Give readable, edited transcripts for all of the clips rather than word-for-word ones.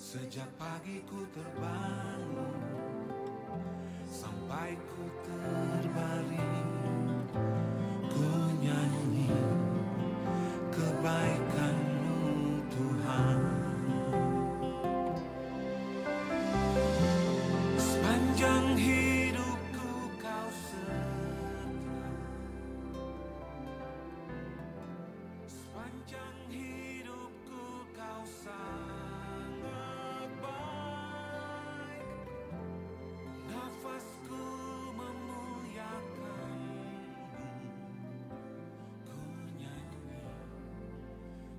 Sejak pagi ku terbangun sampai ku terbaring, ku nyanyi kebaikan-Mu Tuhan. Sepanjang hidupku Kau setia, sepanjang hidupku Kau sangat baik. Nafasku memuliakan-Mu, ku nyanyi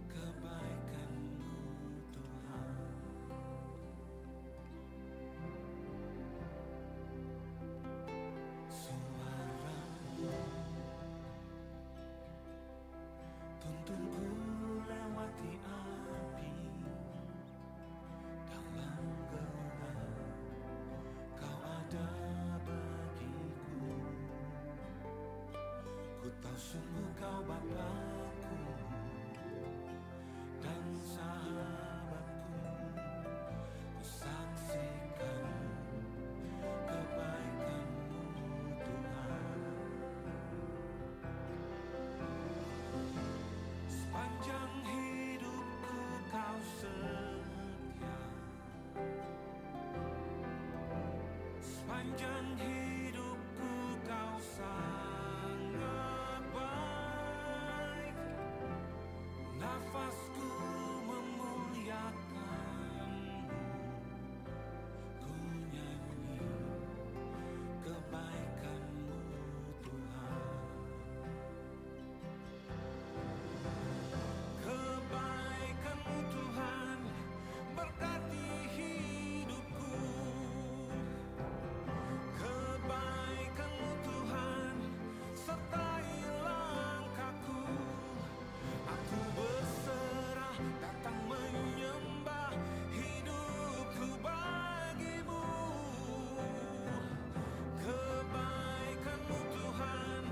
kebaikan-Mu Tuhan. Suara-Mu tuntunku lewati api dalam gelap. Kau ada bagiku. Ku tahu sungguh Kau Bapakku dan sahabatku. Ku saksikan kebaikan-Mu Tuhan. Sepanjang hidupku Kau setia, sepanjang hidupku Kau sangat baik. Nafasku memuliakan-Mu, ku nyanyi kebaikan-Mu Tuhan. Kebaikan-Mu Tuhan berkati hidupku. Kebaikan-Mu Tuhan sertai langkahku. Aku berserah datang menyembah, hidupku bagi-Mu. Kebaikan-Mu Tuhan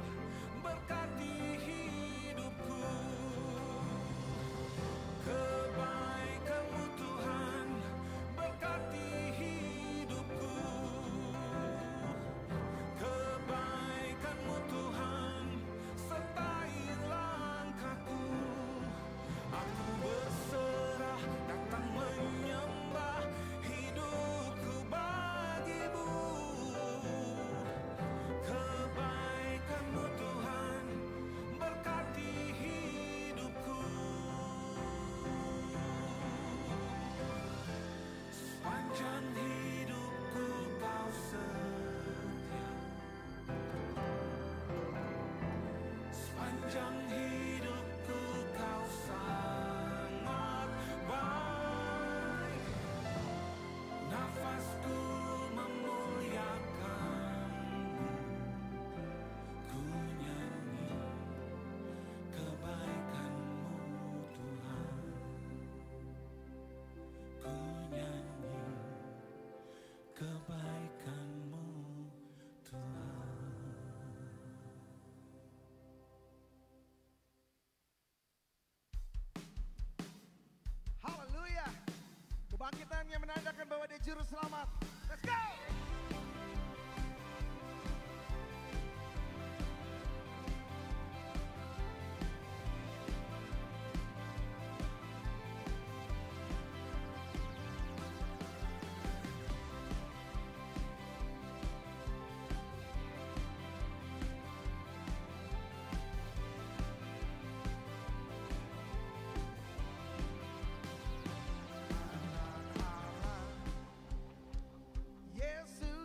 berkati hidupku. Kebaikan-Mu Tuhan berkati hidupku. Kebaikan-Mu Tuhan sertai langkahku. Aku berserah datang menyembah, hidupku bagi-Mu. Kebaikan-Mu Tuhan berkati hidupku. Sepanjang hidupku Kau setia, sepanjang hidupku Kau sangat baik. Nafasku memuliakan-Mu, ku nyanyi kebaikan-Mu Tuhan. Ku nyanyi kebaikan-Mu Tuhan. Haleluya. Kebangkitan yang menandakan bahwa Dia juru selamat. Let's go. Yesus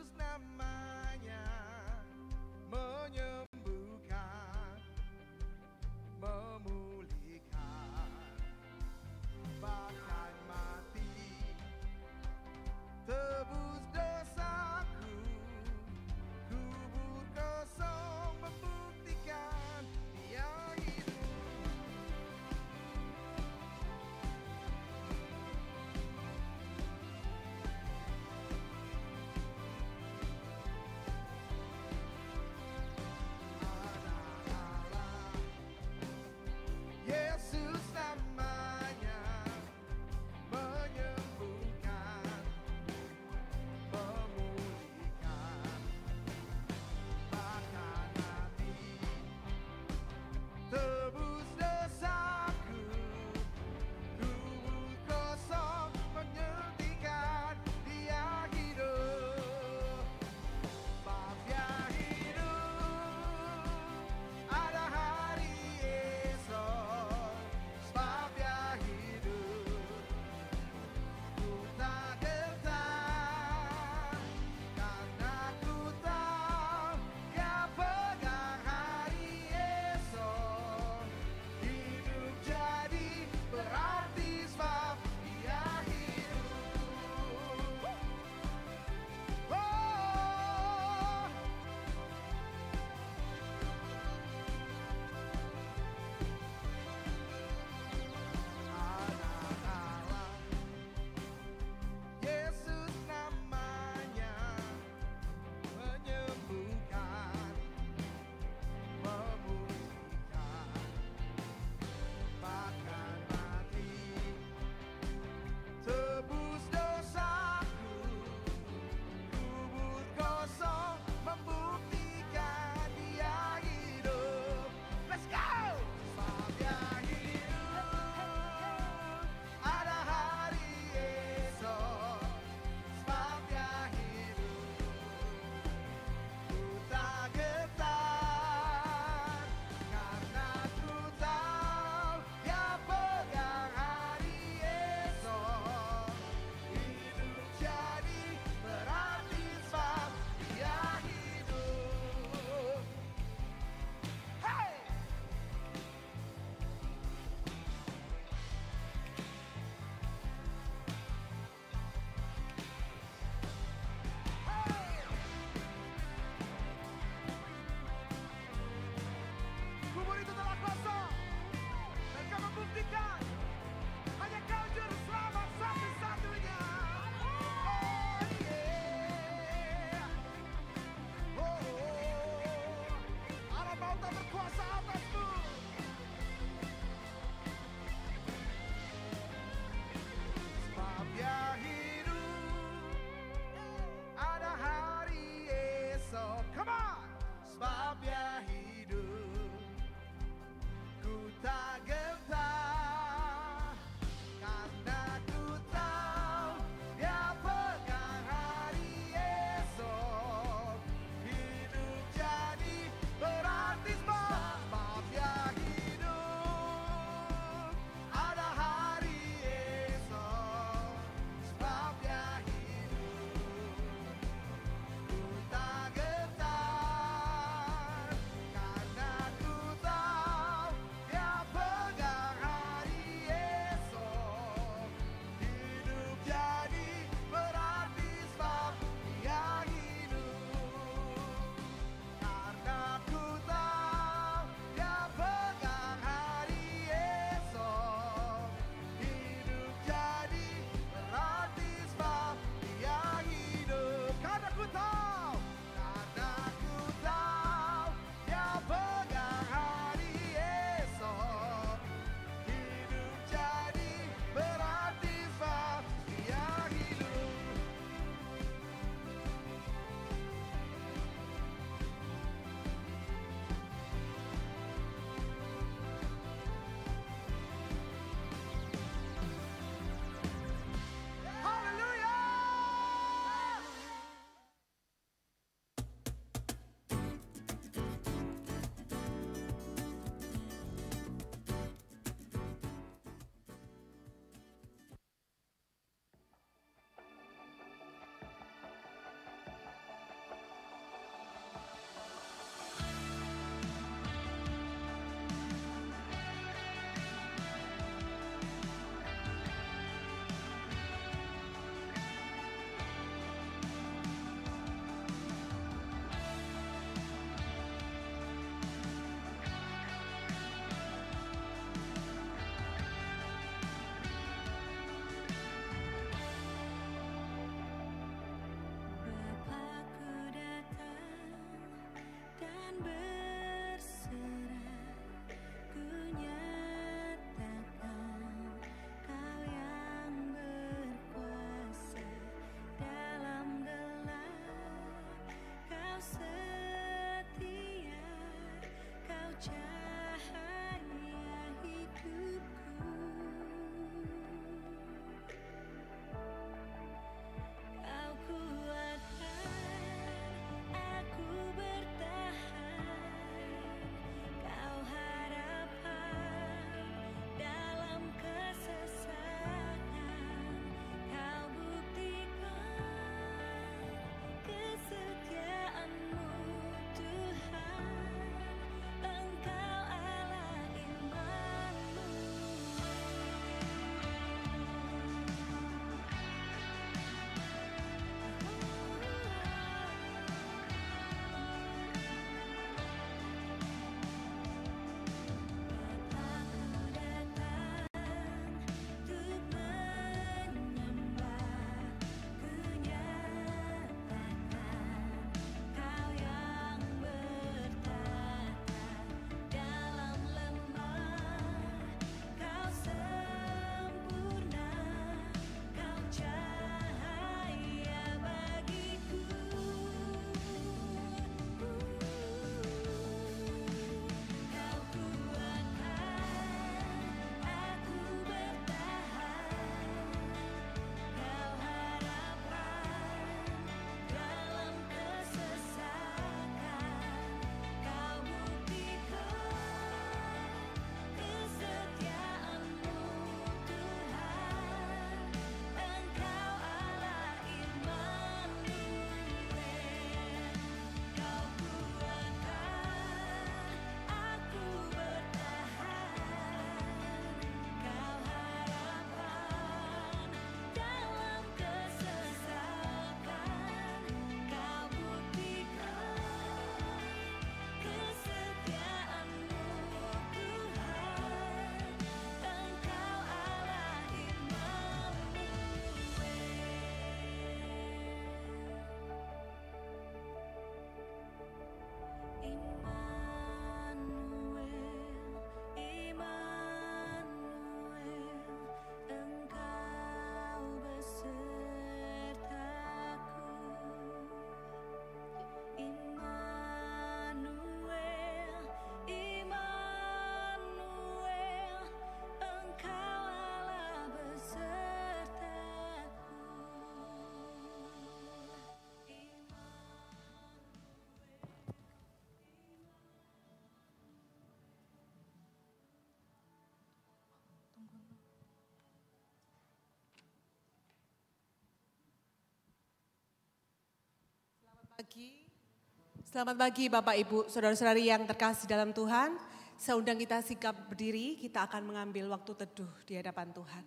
Selamat pagi Bapak Ibu, saudara-saudari yang terkasih dalam Tuhan. Saya undang kita sikap berdiri, kita akan mengambil waktu teduh di hadapan Tuhan.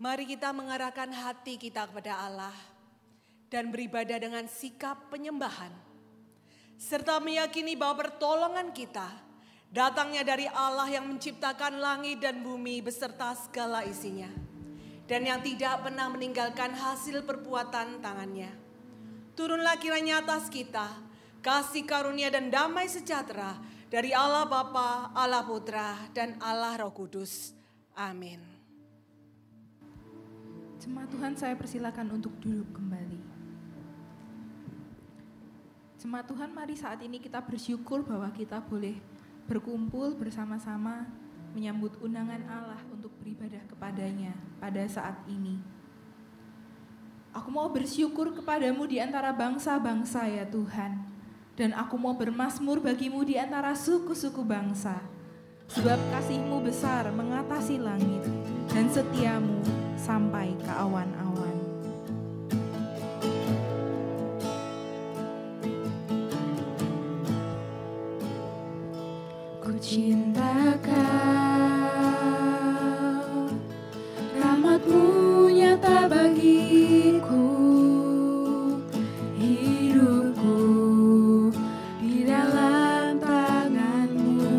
Mari kita mengarahkan hati kita kepada Allah dan beribadah dengan sikap penyembahan, serta meyakini bahwa pertolongan kita datangnya dari Allah yang menciptakan langit dan bumi beserta segala isinya, dan yang tidak pernah meninggalkan hasil perbuatan tangannya. Turunlah kiranya atas kita kasih karunia dan damai sejahtera dari Allah Bapa, Allah Putra, dan Allah Roh Kudus. Amin. Jemaat Tuhan, saya persilakan untuk duduk kembali. Jemaat Tuhan, mari saat ini kita bersyukur bahwa kita boleh berkumpul bersama-sama menyambut undangan Allah untuk beribadah kepadanya pada saat ini. Aku mau bersyukur kepadamu di antara bangsa-bangsa ya Tuhan. Dan aku mau bermazmur bagimu di antara suku-suku bangsa. Sebab kasih-Mu besar mengatasi langit dan setia-Mu sampai ke awan-awan. Ku cinta Kau, rahmat-Mu nyata bagiku, hidupku di dalam tangan-Mu.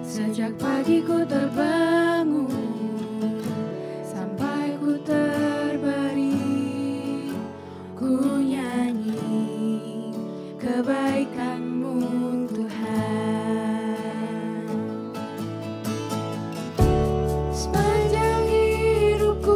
Sejak pagi ku terbangun sampai ku terbaring, ku nyanyi kebaikan-Mu Tuhan. Sepanjang hidupku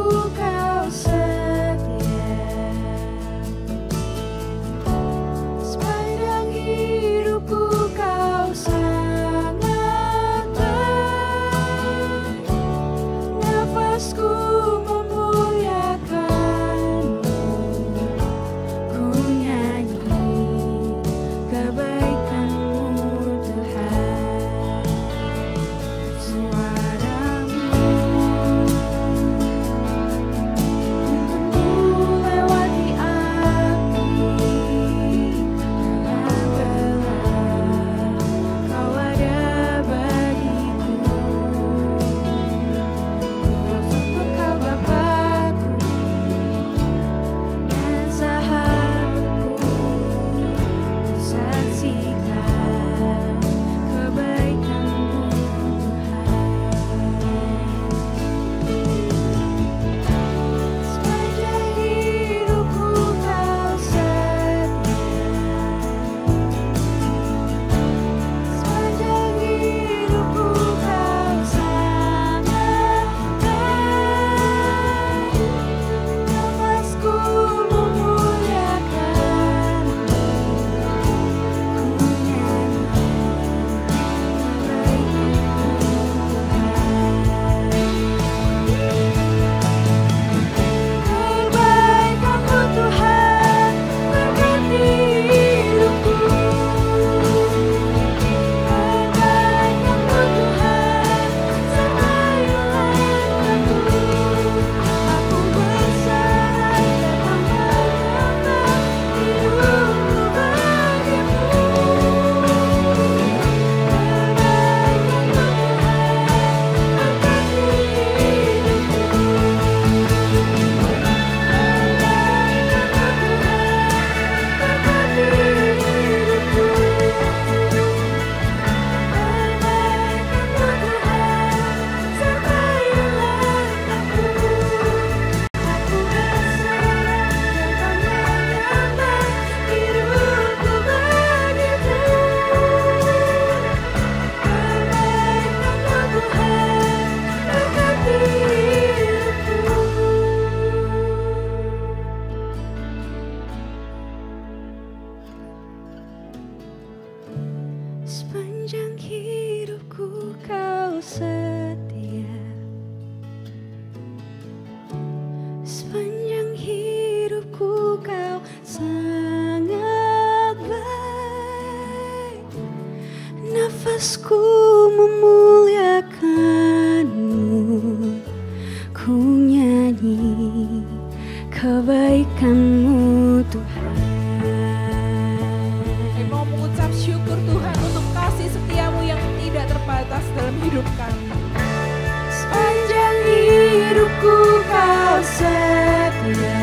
setia.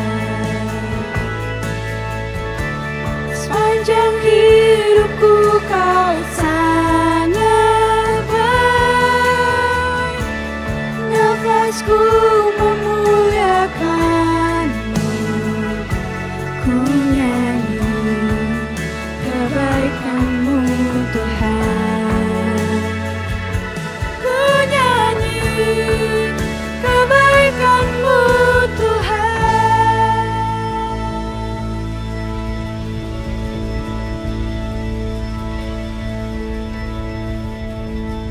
Sepanjang hidupku kau sangat baik. Nafasku memuliakanmu, ku nyanyi kebaikanmu Tuhan. Ku nyanyi kebaikanmu Tuhan.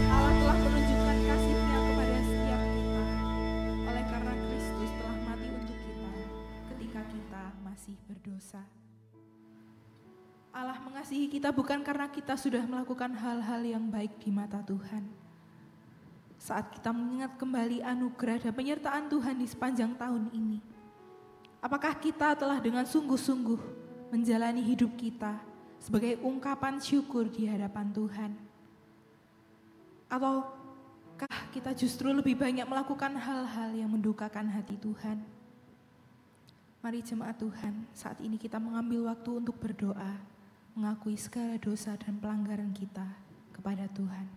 Allah telah menunjukkan kasih-Nya kepada setiap kita, oleh karena Kristus telah mati untuk kita ketika kita masih berdosa. Allah mengasihi kita bukan karena kita sudah melakukan hal-hal yang baik di mata Tuhan. Saat kita mengingat kembali anugerah dan penyertaan Tuhan di sepanjang tahun ini, apakah kita telah dengan sungguh-sungguh menjalani hidup kita sebagai ungkapan syukur di hadapan Tuhan? Ataukah kita justru lebih banyak melakukan hal-hal yang mendukakan hati Tuhan? Mari jemaat Tuhan, saat ini kita mengambil waktu untuk berdoa, mengakui segala dosa dan pelanggaran kita kepada Tuhan.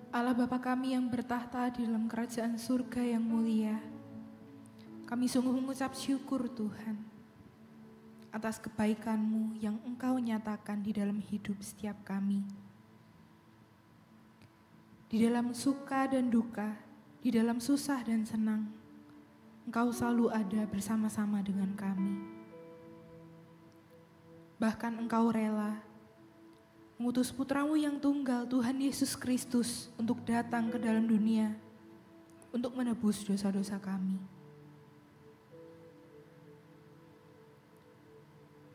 Allah Bapa kami yang bertahta di dalam kerajaan surga yang mulia, kami sungguh mengucap syukur Tuhan atas kebaikan-Mu yang Engkau nyatakan di dalam hidup setiap kami. Di dalam suka dan duka, di dalam susah dan senang, Engkau selalu ada bersama-sama dengan kami. Bahkan Engkau rela mengutus putra-Mu yang tunggal, Tuhan Yesus Kristus, untuk datang ke dalam dunia, untuk menebus dosa-dosa kami.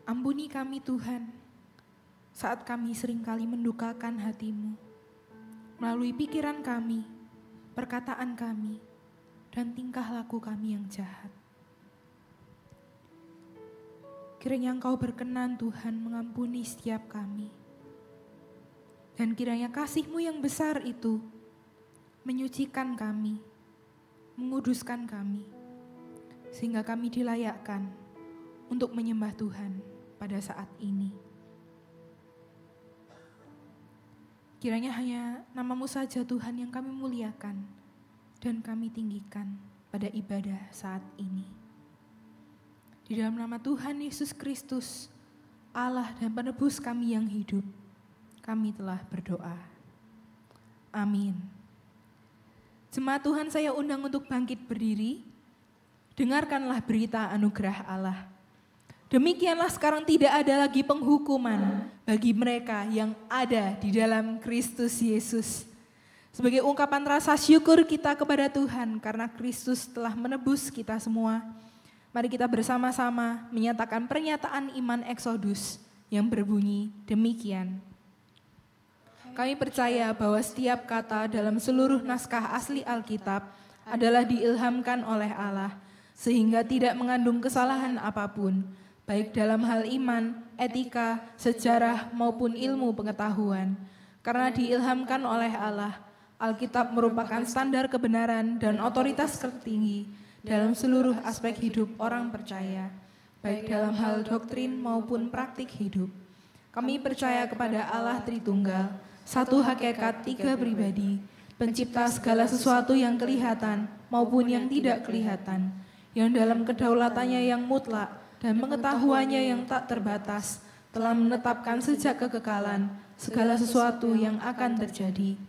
Ampuni kami Tuhan, saat kami seringkali mendukakan hati-Mu, melalui pikiran kami, perkataan kami, dan tingkah laku kami yang jahat. Kiranya Engkau berkenan Tuhan mengampuni setiap kami. Dan kiranya kasih-Mu yang besar itu menyucikan kami, menguduskan kami, sehingga kami dilayakkan untuk menyembah Tuhan pada saat ini. Kiranya hanya nama-Mu saja Tuhan yang kami muliakan dan kami tinggikan pada ibadah saat ini. Di dalam nama Tuhan Yesus Kristus, Allah dan penebus kami yang hidup, kami telah berdoa. Amin. Jemaat Tuhan, saya undang untuk bangkit berdiri. Dengarkanlah berita anugerah Allah. Demikianlah sekarang tidak ada lagi penghukuman bagi mereka yang ada di dalam Kristus Yesus. Sebagai ungkapan rasa syukur kita kepada Tuhan karena Kristus telah menebus kita semua, mari kita bersama-sama menyatakan pernyataan iman Eksodus yang berbunyi demikian. Kami percaya bahwa setiap kata dalam seluruh naskah asli Alkitab adalah diilhamkan oleh Allah, sehingga tidak mengandung kesalahan apapun, baik dalam hal iman, etika, sejarah, maupun ilmu pengetahuan. Karena diilhamkan oleh Allah, Alkitab merupakan standar kebenaran dan otoritas tertinggi dalam seluruh aspek hidup orang percaya, baik dalam hal doktrin maupun praktik hidup. Kami percaya kepada Allah Tritunggal, satu hakikat, tiga pribadi, pencipta segala sesuatu yang kelihatan maupun yang tidak kelihatan, yang dalam kedaulatannya yang mutlak dan pengetahuannya yang tak terbatas, telah menetapkan sejak kekekalan segala sesuatu yang akan terjadi.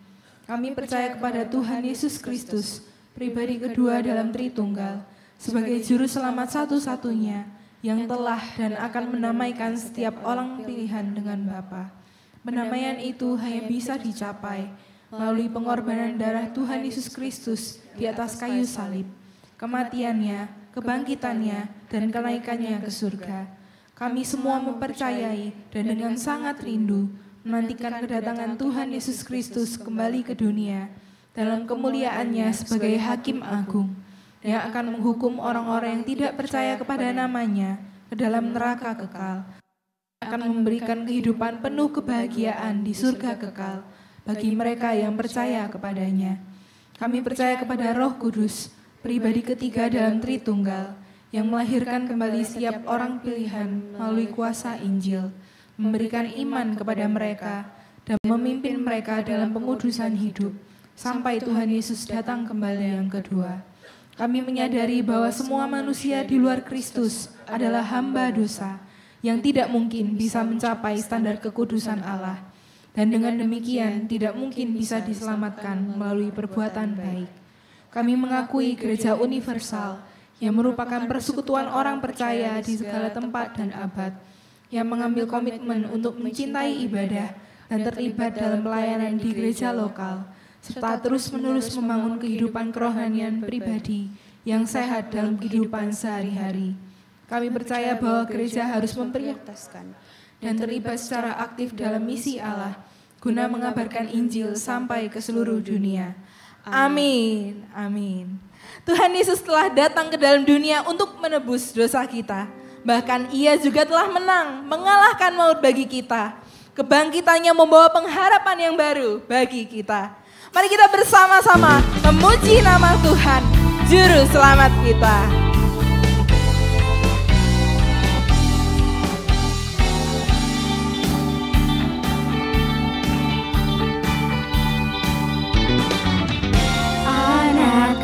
Kami percaya kepada Tuhan Yesus Kristus, pribadi kedua dalam Tritunggal, sebagai juru selamat satu-satunya, yang telah dan akan menamaikan setiap orang pilihan dengan Bapa. Penamaian itu hanya bisa dicapai melalui pengorbanan darah Tuhan Yesus Kristus di atas kayu salib. kematiannya, kebangkitannya, dan kenaikannya ke surga. Kami semua mempercayai dan dengan sangat rindu menantikan kedatangan Tuhan Yesus Kristus kembali ke dunia dalam kemuliaannya sebagai Hakim Agung yang akan menghukum orang-orang yang tidak percaya kepada namanya ke dalam neraka kekal, akan memberikan kehidupan penuh kebahagiaan di surga kekal bagi mereka yang percaya kepadanya. Kami percaya kepada Roh Kudus, pribadi ketiga dalam Tritunggal, yang melahirkan kembali setiap orang pilihan melalui kuasa Injil, memberikan iman kepada mereka, dan memimpin mereka dalam pengudusan hidup, sampai Tuhan Yesus datang kembali yang kedua. Kami menyadari bahwa semua manusia di luar Kristus adalah hamba dosa, yang tidak mungkin bisa mencapai standar kekudusan Allah, dan dengan demikian tidak mungkin bisa diselamatkan melalui perbuatan baik. Kami mengakui gereja universal, yang merupakan persekutuan orang percaya di segala tempat dan abad, yang mengambil komitmen untuk mencintai ibadah dan terlibat dalam pelayanan di gereja lokal, serta terus-menerus membangun kehidupan kerohanian pribadi yang sehat dalam kehidupan sehari-hari. Kami percaya bahwa gereja harus memprioritaskan dan terlibat secara aktif dalam misi Allah, guna mengabarkan Injil sampai ke seluruh dunia. Amin. Amin. Tuhan Yesus telah datang ke dalam dunia untuk menebus dosa kita. Bahkan Ia juga telah menang, mengalahkan maut bagi kita. Kebangkitannya membawa pengharapan yang baru bagi kita. Mari kita bersama-sama memuji nama Tuhan, Juru Selamat kita.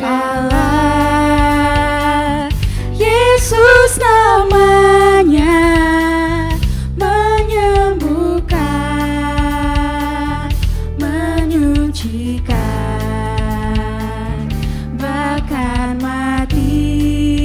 Allah, Yesus namanya, menyembuhkan, menyucikan, bahkan mati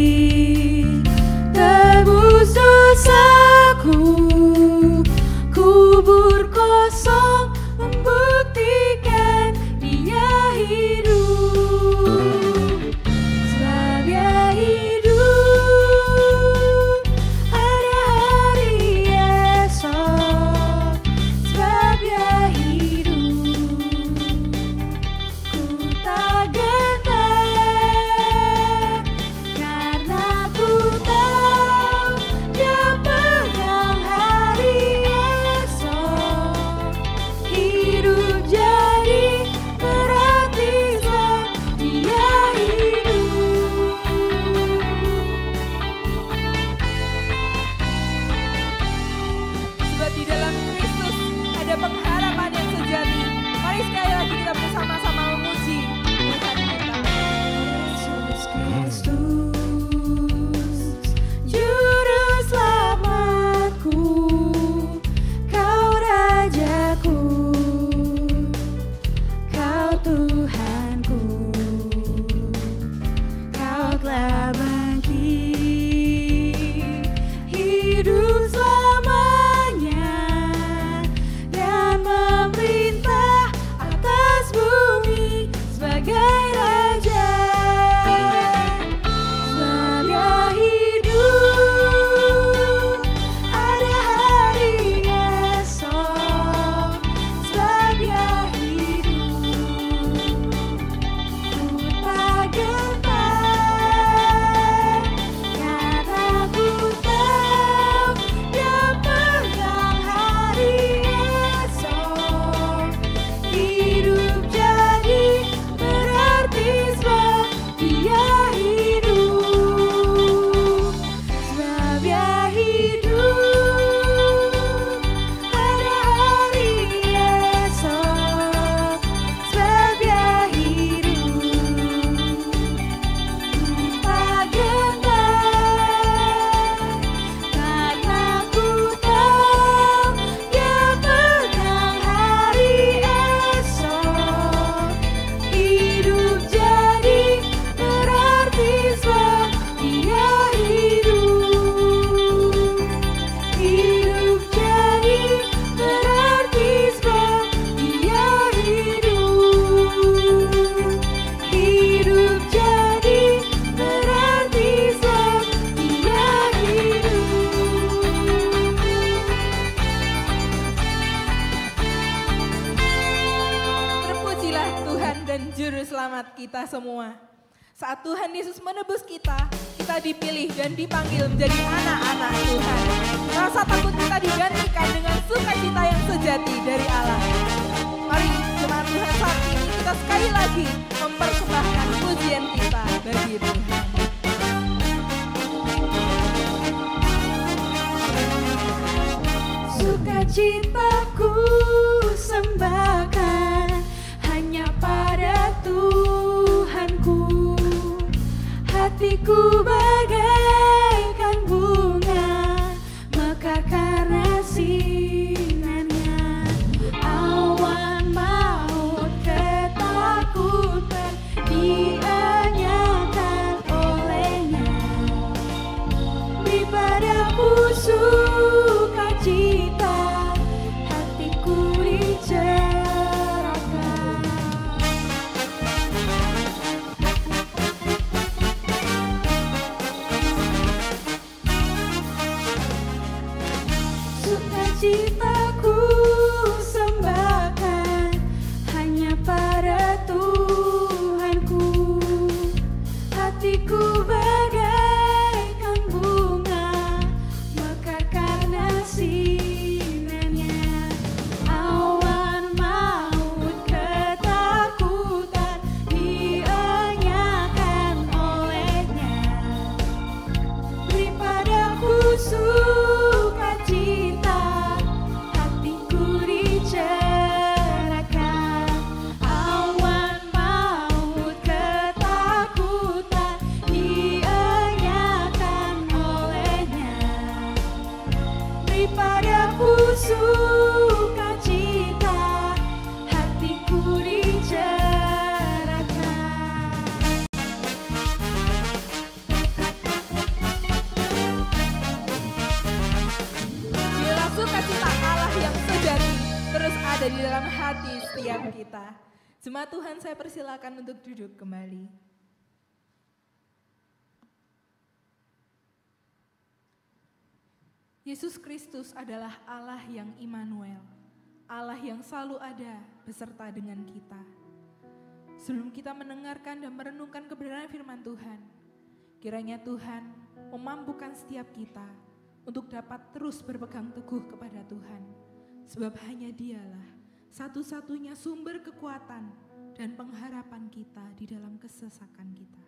kita semua. Saat Tuhan Yesus menebus kita, kita dipilih dan dipanggil menjadi anak-anak Tuhan. Rasa takut kita digantikan dengan sukacita yang sejati dari Allah. Mari jemaat Tuhan saat ini kita sekali lagi mempersembahkan pujian kita bagi Tuhan. Sukacitaku sembahkan hanya pada Tuhanku. Hatiku bagaikan bunga mekar karena sinarnya. Awan maut ketakutan dianyahkan olehnya. Beri padaku sukacita, hatiku dicerahkan. Sukacitaku sembahkan hanya pada Tuhanku. Hatiku bagaikan bunga mekar karena sinarnya. Awan maut ketakutan dianyahkan olehnya. Beri padaku sukacita, hatiku dicerahkan. Awan maut ketakutan dianyahkan olehnya. Beri padaku sukacita, hatiku dicerahkan. Biarlah sukacita Allah yang sejati terus ada di dalam hati setiap kita. Jemaat Tuhan, saya persilakan untuk duduk kembali. Yesus Kristus adalah Allah yang Immanuel, Allah yang selalu ada beserta dengan kita. Sebelum kita mendengarkan dan merenungkan kebenaran firman Tuhan, kiranya Tuhan memampukan setiap kita untuk dapat terus berpegang teguh kepada Tuhan. Sebab hanya Dialah satu-satunya sumber kekuatan dan pengharapan kita di dalam kesesakan kita.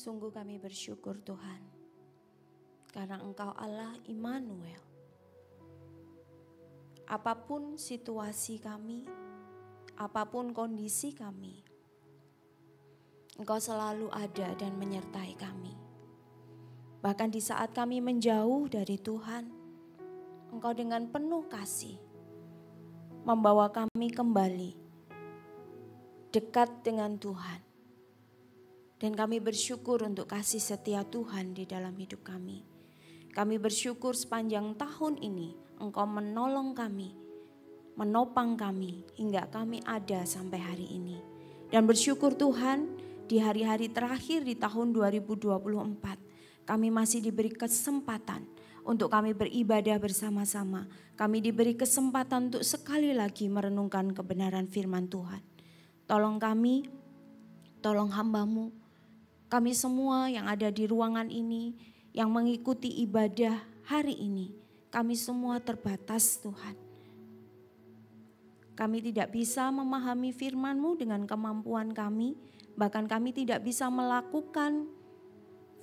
Sungguh kami bersyukur Tuhan, karena Engkau Allah Immanuel. Apapun situasi kami, apapun kondisi kami, Engkau selalu ada dan menyertai kami. Bahkan di saat kami menjauh dari Tuhan, Engkau dengan penuh kasih membawa kami kembali dekat dengan Tuhan. Dan kami bersyukur untuk kasih setia Tuhan di dalam hidup kami. Kami bersyukur sepanjang tahun ini Engkau menolong kami, menopang kami hingga kami ada sampai hari ini. Dan bersyukur Tuhan, di hari-hari terakhir di tahun 2024, kami masih diberi kesempatan untuk kami beribadah bersama-sama. Kami diberi kesempatan untuk sekali lagi merenungkan kebenaran firman Tuhan. Tolong kami, tolong hamba-Mu, kami semua yang ada di ruangan ini, yang mengikuti ibadah hari ini, kami semua terbatas Tuhan. Kami tidak bisa memahami firman-Mu dengan kemampuan kami, bahkan kami tidak bisa melakukan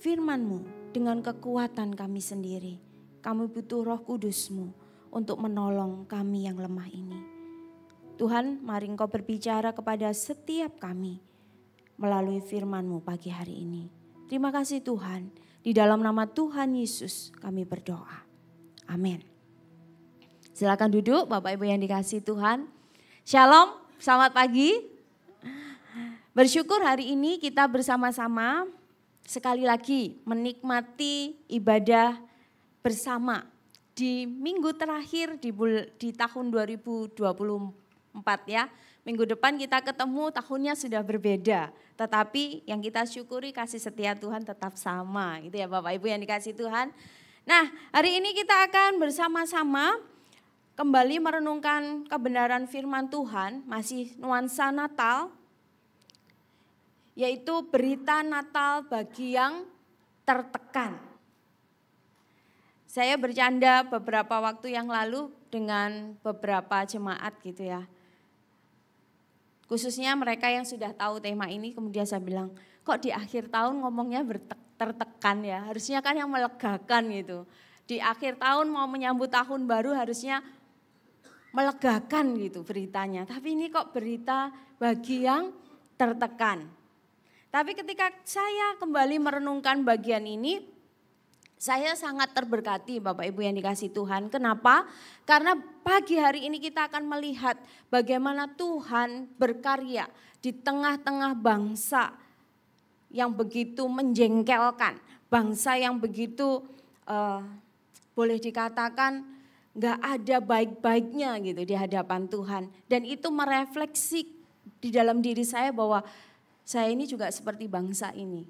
firman-Mu dengan kekuatan kami sendiri. Kami butuh Roh Kudus-Mu untuk menolong kami yang lemah ini. Tuhan, mari Engkau berbicara kepada setiap kami melalui firman-Mu pagi hari ini. Terima kasih Tuhan, di dalam nama Tuhan Yesus kami berdoa. Amin. Silakan duduk Bapak Ibu yang dikasihi Tuhan. Shalom, selamat pagi. Bersyukur hari ini kita bersama-sama sekali lagi menikmati ibadah bersama di minggu terakhir di tahun 2024 ya. Minggu depan kita ketemu, tahunnya sudah berbeda. Tetapi yang kita syukuri kasih setia Tuhan tetap sama. Itu ya Bapak Ibu yang dikasihi Tuhan. Nah, hari ini kita akan bersama-sama kembali merenungkan kebenaran firman Tuhan, masih nuansa Natal, yaitu berita Natal bagi yang tertekan. Saya bercanda beberapa waktu yang lalu dengan beberapa jemaat gitu ya. Khususnya mereka yang sudah tahu tema ini, kemudian saya bilang, kok di akhir tahun ngomongnya tertekan ya, harusnya kan yang melegakan gitu. Di akhir tahun mau menyambut tahun baru harusnya melegakan gitu beritanya. Tapi ini kok berita bagi yang tertekan. Tapi ketika saya kembali merenungkan bagian ini, saya sangat terberkati Bapak Ibu yang dikasihi Tuhan. Kenapa? Karena pagi hari ini kita akan melihat bagaimana Tuhan berkarya di tengah-tengah bangsa yang begitu menjengkelkan. Bangsa yang begitu boleh dikatakan gak ada baik-baiknya gitu di hadapan Tuhan. Dan itu merefleksi di dalam diri saya bahwa saya ini juga seperti bangsa ini.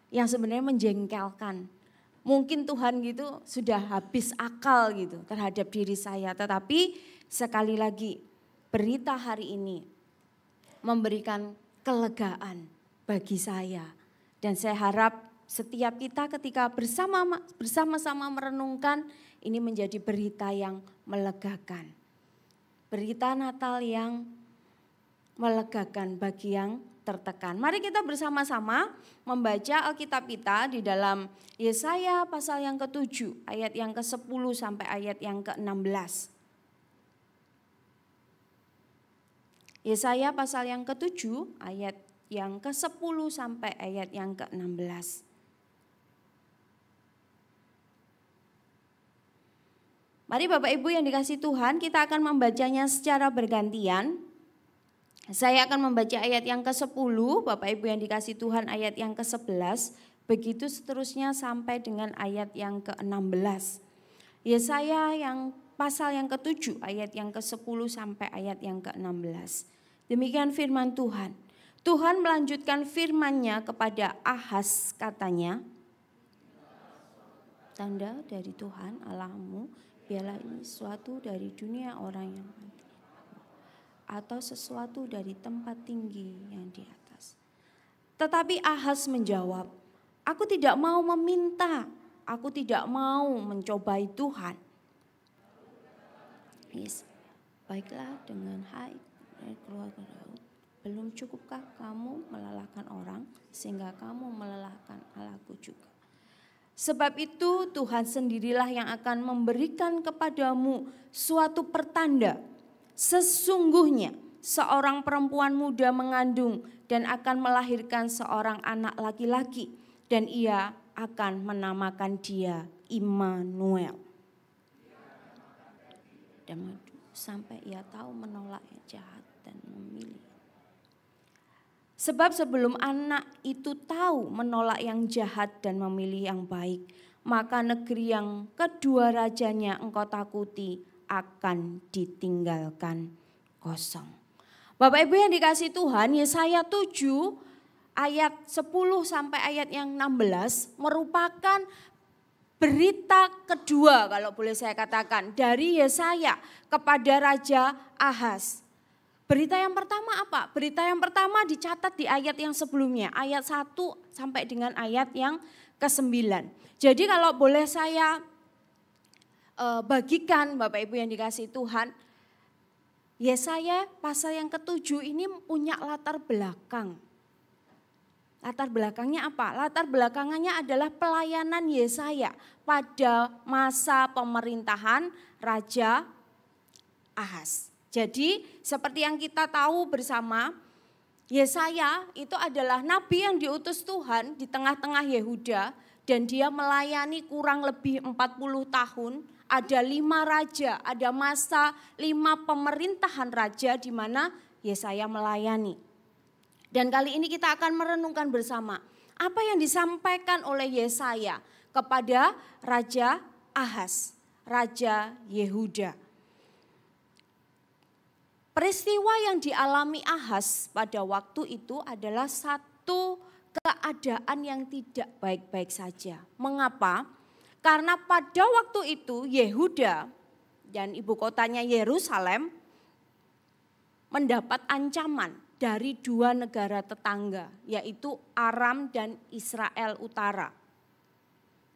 Yang sebenarnya menjengkelkan. Mungkin Tuhan gitu sudah habis akal gitu terhadap diri saya. Tetapi sekali lagi berita hari ini memberikan kelegaan bagi saya. Dan saya harap setiap kita ketika bersama-sama merenungkan ini menjadi berita yang melegakan. Berita Natal yang melegakan bagi yang tertekan. Mari kita bersama-sama membaca Alkitab kita di dalam Yesaya pasal yang ke-7 ayat yang ke-10 sampai ayat yang ke-16. Yesaya pasal yang ke-7 ayat yang ke-10 sampai ayat yang ke-16. Mari Bapak Ibu yang dikasihi Tuhan, kita akan membacanya secara bergantian. Saya akan membaca ayat yang ke-10, Bapak Ibu yang dikasihi Tuhan ayat yang ke-11, begitu seterusnya sampai dengan ayat yang ke-16. Yesaya yang pasal yang ke-7 ayat yang ke-10 sampai ayat yang ke-16. Demikian firman Tuhan. Tuhan melanjutkan firman-Nya kepada Ahaz, katanya, tanda dari Tuhan Allahmu, biarlah ini suatu dari dunia orang yang mati, atau sesuatu dari tempat tinggi yang di atas. Tetapi Ahaz menjawab, aku tidak mau meminta, aku tidak mau mencobai Tuhan. Yes. Baiklah dengan keluarga Daud, Belum cukupkah kamu melelahkan orang sehingga kamu melelahkan Allahku juga? Sebab itu Tuhan sendirilah yang akan memberikan kepadamu suatu pertanda. Sesungguhnya seorang perempuan muda mengandung dan akan melahirkan seorang anak laki-laki. Dan ia akan menamakan dia Immanuel. Dan sampai ia tahu menolak yang jahat dan memilih. Sebab sebelum anak itu tahu menolak yang jahat dan memilih yang baik, maka negeri yang kedua rajanya engkau takuti akan ditinggalkan kosong. Bapak Ibu yang dikasihi Tuhan, Yesaya 7 ayat 10 sampai ayat yang 16 merupakan berita kedua kalau boleh saya katakan dari Yesaya kepada Raja Ahaz. Berita yang pertama apa? Berita yang pertama dicatat di ayat yang sebelumnya, ayat 1 sampai dengan ayat yang ke-9. Jadi kalau boleh saya bagikan Bapak Ibu yang dikasihi Tuhan, Yesaya pasal yang ke-7 ini punya latar belakang. Latar belakangnya apa? Latar belakangnya adalah pelayanan Yesaya pada masa pemerintahan Raja Ahaz. Jadi seperti yang kita tahu bersama, Yesaya itu adalah nabi yang diutus Tuhan di tengah-tengah Yehuda dan dia melayani kurang lebih 40 tahun. Ada 5 raja, ada masa 5 pemerintahan raja di mana Yesaya melayani. Dan kali ini kita akan merenungkan bersama apa yang disampaikan oleh Yesaya kepada Raja Ahaz, Raja Yehuda. Peristiwa yang dialami Ahaz pada waktu itu adalah satu keadaan yang tidak baik-baik saja. Mengapa? Karena pada waktu itu Yehuda dan ibu kotanya Yerusalem mendapat ancaman dari 2 negara tetangga, yaitu Aram dan Israel Utara.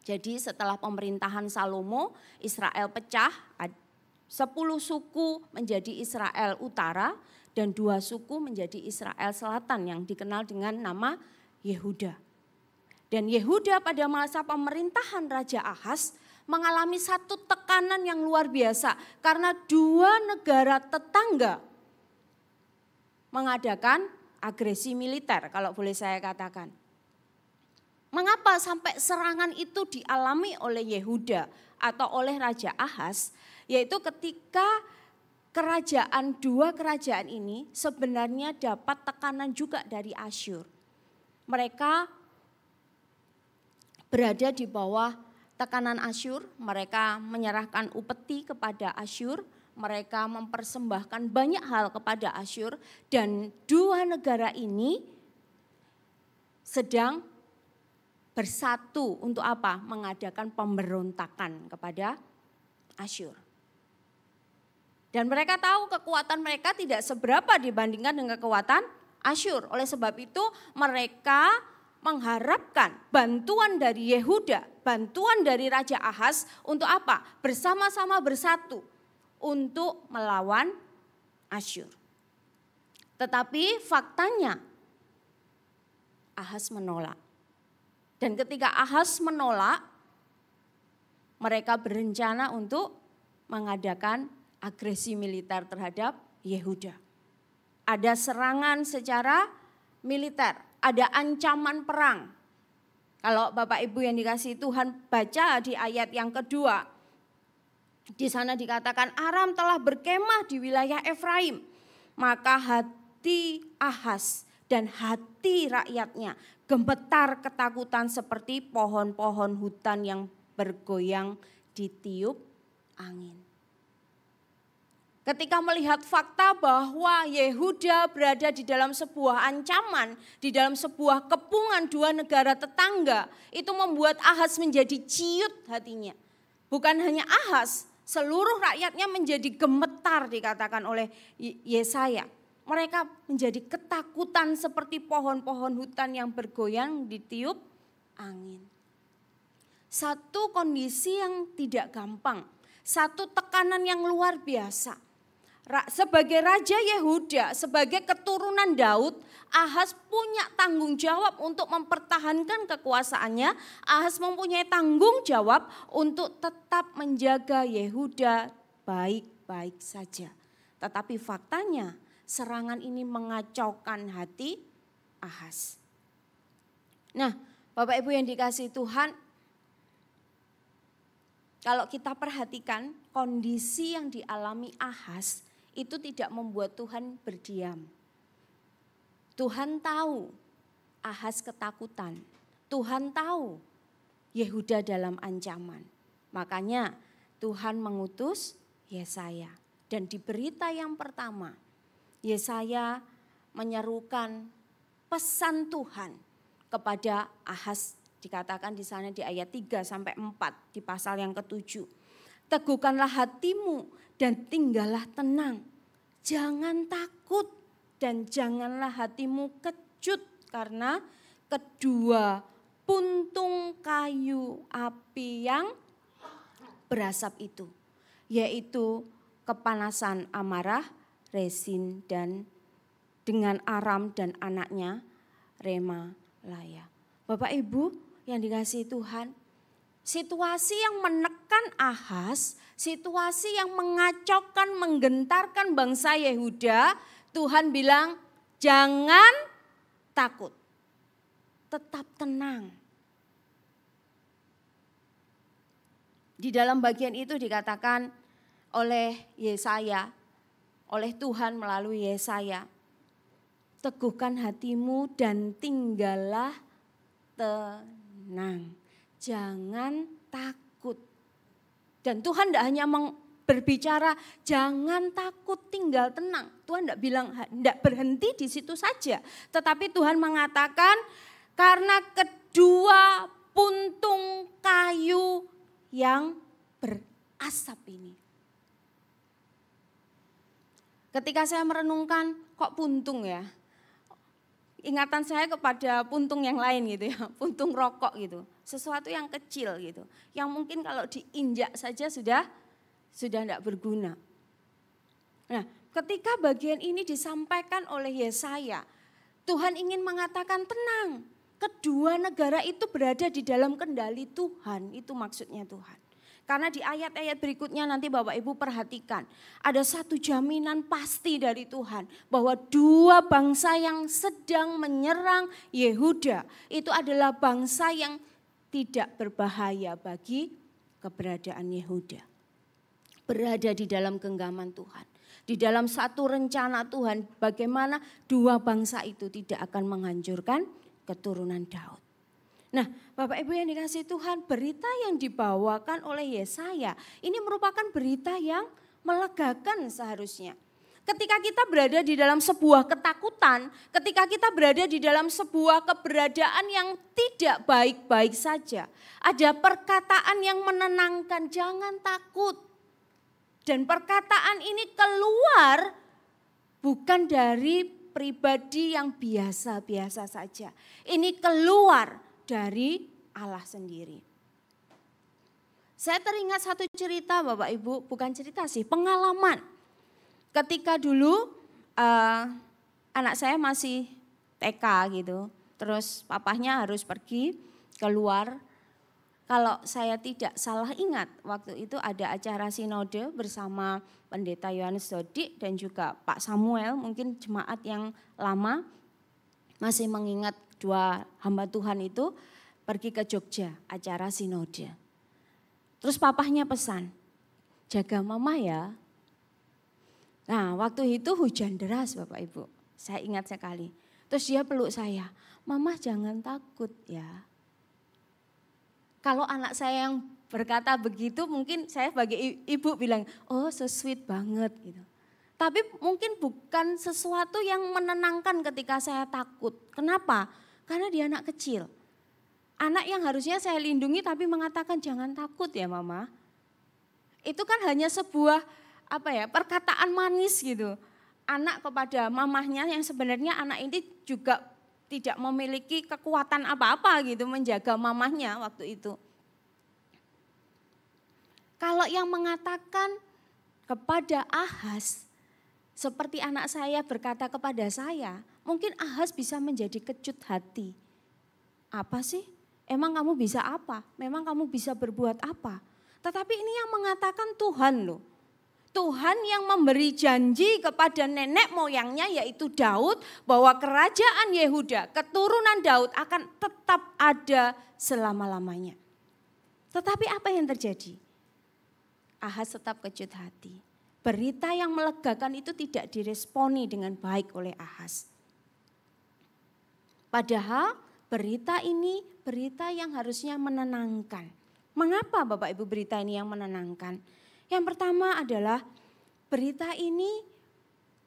Jadi setelah pemerintahan Salomo, Israel pecah, 10 suku menjadi Israel Utara dan 2 suku menjadi Israel Selatan yang dikenal dengan nama Yehuda. Dan Yehuda pada masa pemerintahan Raja Ahaz mengalami satu tekanan yang luar biasa karena 2 negara tetangga mengadakan agresi militer kalau boleh saya katakan. Mengapa sampai serangan itu dialami oleh Yehuda atau oleh Raja Ahaz? Yaitu ketika dua kerajaan ini sebenarnya dapat tekanan juga dari Asyur. Mereka berada di bawah tekanan Asyur, mereka menyerahkan upeti kepada Asyur, mereka mempersembahkan banyak hal kepada Asyur dan 2 negara ini sedang bersatu untuk apa? Mengadakan pemberontakan kepada Asyur. Dan mereka tahu kekuatan mereka tidak seberapa dibandingkan dengan kekuatan Asyur. Oleh sebab itu mereka mengharapkan bantuan dari Yehuda, bantuan dari Raja Ahaz untuk apa? Bersama-sama bersatu untuk melawan Asyur. Tetapi faktanya Ahaz menolak. Dan ketika Ahaz menolak, mereka berencana untuk mengadakan agresi militer terhadap Yehuda. Ada serangan secara militer, ada ancaman perang. Kalau Bapak Ibu yang dikasihi Tuhan baca di ayat yang kedua, di sana dikatakan Aram telah berkemah di wilayah Efraim. Maka hati Ahaz dan hati rakyatnya gemetar ketakutan seperti pohon-pohon hutan yang bergoyang ditiup angin. Ketika melihat fakta bahwa Yehuda berada di dalam sebuah ancaman, di dalam sebuah kepungan 2 negara tetangga, itu membuat Ahaz menjadi ciut hatinya. Bukan hanya Ahaz, seluruh rakyatnya menjadi gemetar dikatakan oleh Yesaya. Mereka menjadi ketakutan seperti pohon-pohon hutan yang bergoyang ditiup angin. Satu kondisi yang tidak gampang, satu tekanan yang luar biasa. sebagai Raja Yehuda, sebagai keturunan Daud, Ahaz punya tanggung jawab untuk mempertahankan kekuasaannya. Ahaz mempunyai tanggung jawab untuk tetap menjaga Yehuda baik-baik saja. Tetapi faktanya serangan ini mengacaukan hati Ahaz. Nah, Bapak Ibu yang dikasihi Tuhan, kalau kita perhatikan kondisi yang dialami Ahaz itu tidak membuat Tuhan berdiam. Tuhan tahu Ahaz ketakutan. Tuhan tahu Yehuda dalam ancaman. Makanya Tuhan mengutus Yesaya. Dan di berita yang pertama, Yesaya menyerukan pesan Tuhan kepada Ahaz. Dikatakan di sana di ayat 3 sampai 4 di pasal yang ke-7. Teguhkanlah hatimu dan tinggallah tenang. Jangan takut dan janganlah hatimu kecut karena kedua puntung kayu api yang berasap itu. Yaitu kepanasan amarah, Resin dan dengan Aram dan anaknya Remalaya. Bapak Ibu yang dikasihi Tuhan, situasi yang menekan Ahaz, situasi yang mengacaukan, menggentarkan bangsa Yehuda, Tuhan bilang jangan takut, tetap tenang. Di dalam bagian itu dikatakan oleh Yesaya, oleh Tuhan melalui Yesaya, teguhkan hatimu dan tinggallah tenang. Jangan takut. Dan Tuhan tidak hanya berbicara jangan takut, tinggal tenang. Tuhan tidak bilang, tidak berhenti di situ saja. Tetapi Tuhan mengatakan karena kedua puntung kayu yang berasap ini. Ketika saya merenungkan kok puntung ya. Ingatan saya kepada puntung yang lain gitu ya, puntung rokok gitu. Sesuatu yang kecil gitu, yang mungkin kalau diinjak saja sudah tidak berguna. Nah, ketika bagian ini disampaikan oleh Yesaya, Tuhan ingin mengatakan tenang. Kedua negara itu berada di dalam kendali Tuhan, itu maksudnya Tuhan. Karena di ayat-ayat berikutnya nanti Bapak Ibu perhatikan. Ada satu jaminan pasti dari Tuhan. Bahwa dua bangsa yang sedang menyerang Yehuda. Itu adalah bangsa yang tidak berbahaya bagi keberadaan Yehuda. Berada di dalam genggaman Tuhan. Di dalam satu rencana Tuhan. Bagaimana dua bangsa itu tidak akan menghancurkan keturunan Daud. Nah, Bapak Ibu yang dikasihi Tuhan, berita yang dibawakan oleh Yesaya ini merupakan berita yang melegakan seharusnya. Ketika kita berada di dalam sebuah ketakutan, ketika kita berada di dalam sebuah keberadaan yang tidak baik-baik saja, ada perkataan yang menenangkan, jangan takut. Dan perkataan ini keluar bukan dari pribadi yang biasa-biasa saja. Ini keluar dari Allah sendiri. Saya teringat satu cerita Bapak Ibu, bukan cerita sih, pengalaman. Ketika dulu anak saya masih TK gitu, terus papahnya harus pergi keluar. Kalau saya tidak salah ingat, waktu itu ada acara sinode bersama Pendeta Yohanes Dodik dan juga Pak Samuel, mungkin jemaat yang lama masih mengingat dua hamba Tuhan itu pergi ke Jogja, acara sinode. Terus papahnya pesan, jaga mama ya. Nah waktu itu hujan deras Bapak Ibu, saya ingat sekali. Terus dia peluk saya, mama jangan takut ya. Kalau anak saya yang berkata begitu mungkin saya sebagai ibu bilang, oh so sweet banget gitu. Tapi mungkin bukan sesuatu yang menenangkan ketika saya takut. Kenapa? Karena dia anak kecil. Anak yang harusnya saya lindungi tapi mengatakan jangan takut ya mama. Itu kan hanya sebuah perkataan manis gitu. Anak kepada mamahnya yang sebenarnya anak ini juga tidak memiliki kekuatan apa-apa gitu menjaga mamahnya waktu itu. Kalau yang mengatakan kepada Ahaz, Seperti anak saya berkata kepada saya, mungkin Ahaz bisa menjadi kecut hati. Apa sih? Emang kamu bisa apa? Memang kamu bisa berbuat apa? Tetapi ini yang mengatakan Tuhan loh. Tuhan yang memberi janji kepada nenek moyangnya yaitu Daud bahwa kerajaan Yehuda, keturunan Daud akan tetap ada selama-lamanya. Tetapi apa yang terjadi? Ahaz tetap kecut hati. Berita yang melegakan itu tidak diresponi dengan baik oleh Ahaz. Padahal berita ini berita yang harusnya menenangkan. Mengapa Bapak Ibu berita ini yang menenangkan? Yang pertama adalah berita ini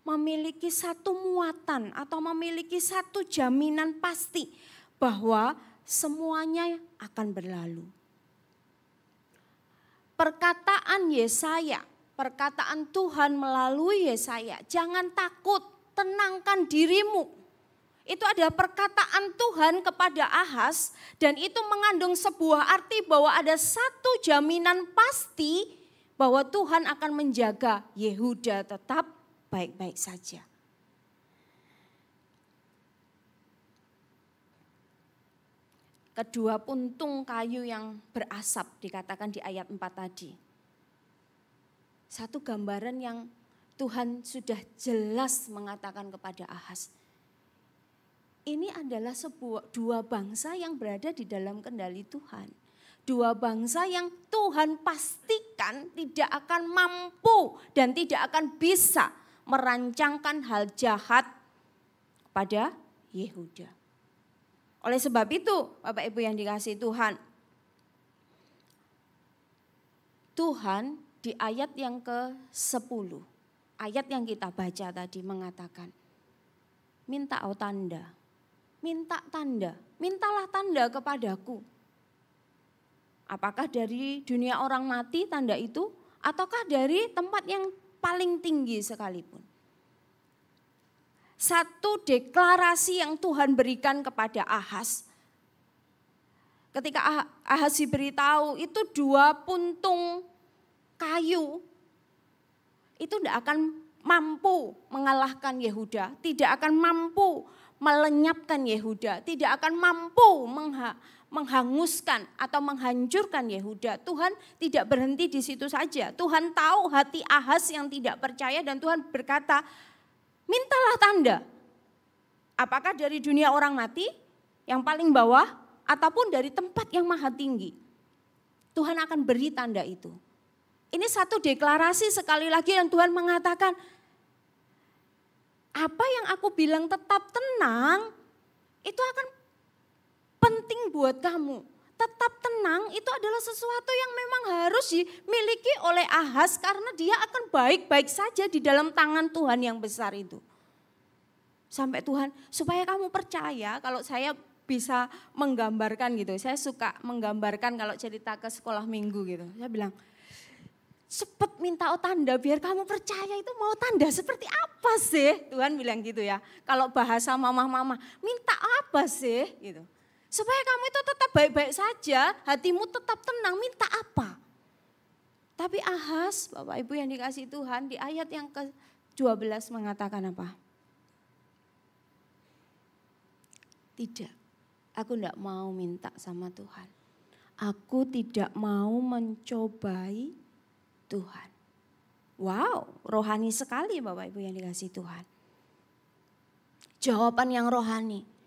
memiliki satu muatan atau memiliki satu jaminan pasti bahwa semuanya akan berlalu. Perkataan Yesaya, perkataan Tuhan melalui Yesaya, jangan takut, tenangkan dirimu. Itu adalah perkataan Tuhan kepada Ahaz dan itu mengandung sebuah arti bahwa ada satu jaminan pasti bahwa Tuhan akan menjaga Yehuda tetap baik-baik saja. Kedua puntung kayu yang berasap dikatakan di ayat 4 tadi. Satu gambaran yang Tuhan sudah jelas mengatakan kepada Ahaz. Ini adalah dua bangsa yang berada di dalam kendali Tuhan. Dua bangsa yang Tuhan pastikan tidak akan mampu dan tidak akan bisa merancangkan hal jahat pada Yehuda. Oleh sebab itu, Bapak Ibu yang dikasihi Tuhan, Tuhan di ayat yang ke-10, ayat yang kita baca tadi mengatakan, mintalah tanda, mintalah tanda kepadaku. Apakah dari dunia orang mati tanda itu, ataukah dari tempat yang paling tinggi sekalipun? Satu deklarasi yang Tuhan berikan kepada Ahaz. Ketika Ahaz diberitahu itu 2 puntung kayu, itu tidak akan mampu mengalahkan Yehuda, tidak akan mampu melenyapkan Yehuda, tidak akan mampu menghanguskan atau menghancurkan Yehuda. Tuhan tidak berhenti di situ saja. Tuhan tahu hati Ahaz yang tidak percaya dan Tuhan berkata, mintalah tanda. Apakah dari dunia orang mati yang paling bawah ataupun dari tempat yang maha tinggi. Tuhan akan beri tanda itu. Ini satu deklarasi sekali lagi yang Tuhan mengatakan, apa yang aku bilang tetap tenang, itu akan penting buat kamu. Tetap tenang itu adalah sesuatu yang memang harus dimiliki oleh Ahaz karena dia akan baik-baik saja di dalam tangan Tuhan yang besar itu. Sampai Tuhan, supaya kamu percaya kalau saya bisa menggambarkan gitu. Saya suka menggambarkan kalau cerita ke sekolah minggu gitu. Saya bilang, cepet minta tanda biar kamu percaya itu mau tanda seperti apa sih? Tuhan bilang gitu ya. Kalau bahasa mama-mama, minta apa sih? Gitu. Supaya kamu itu tetap baik-baik saja, hatimu tetap tenang, minta apa? Tapi Ahaz, Bapak Ibu yang dikasihi Tuhan, di ayat yang ke-12 mengatakan apa? Tidak, aku tidak mau minta sama Tuhan. Aku tidak mau mencobai Tuhan. Wow, rohani sekali Bapak Ibu yang dikasihi Tuhan. Jawaban yang rohani.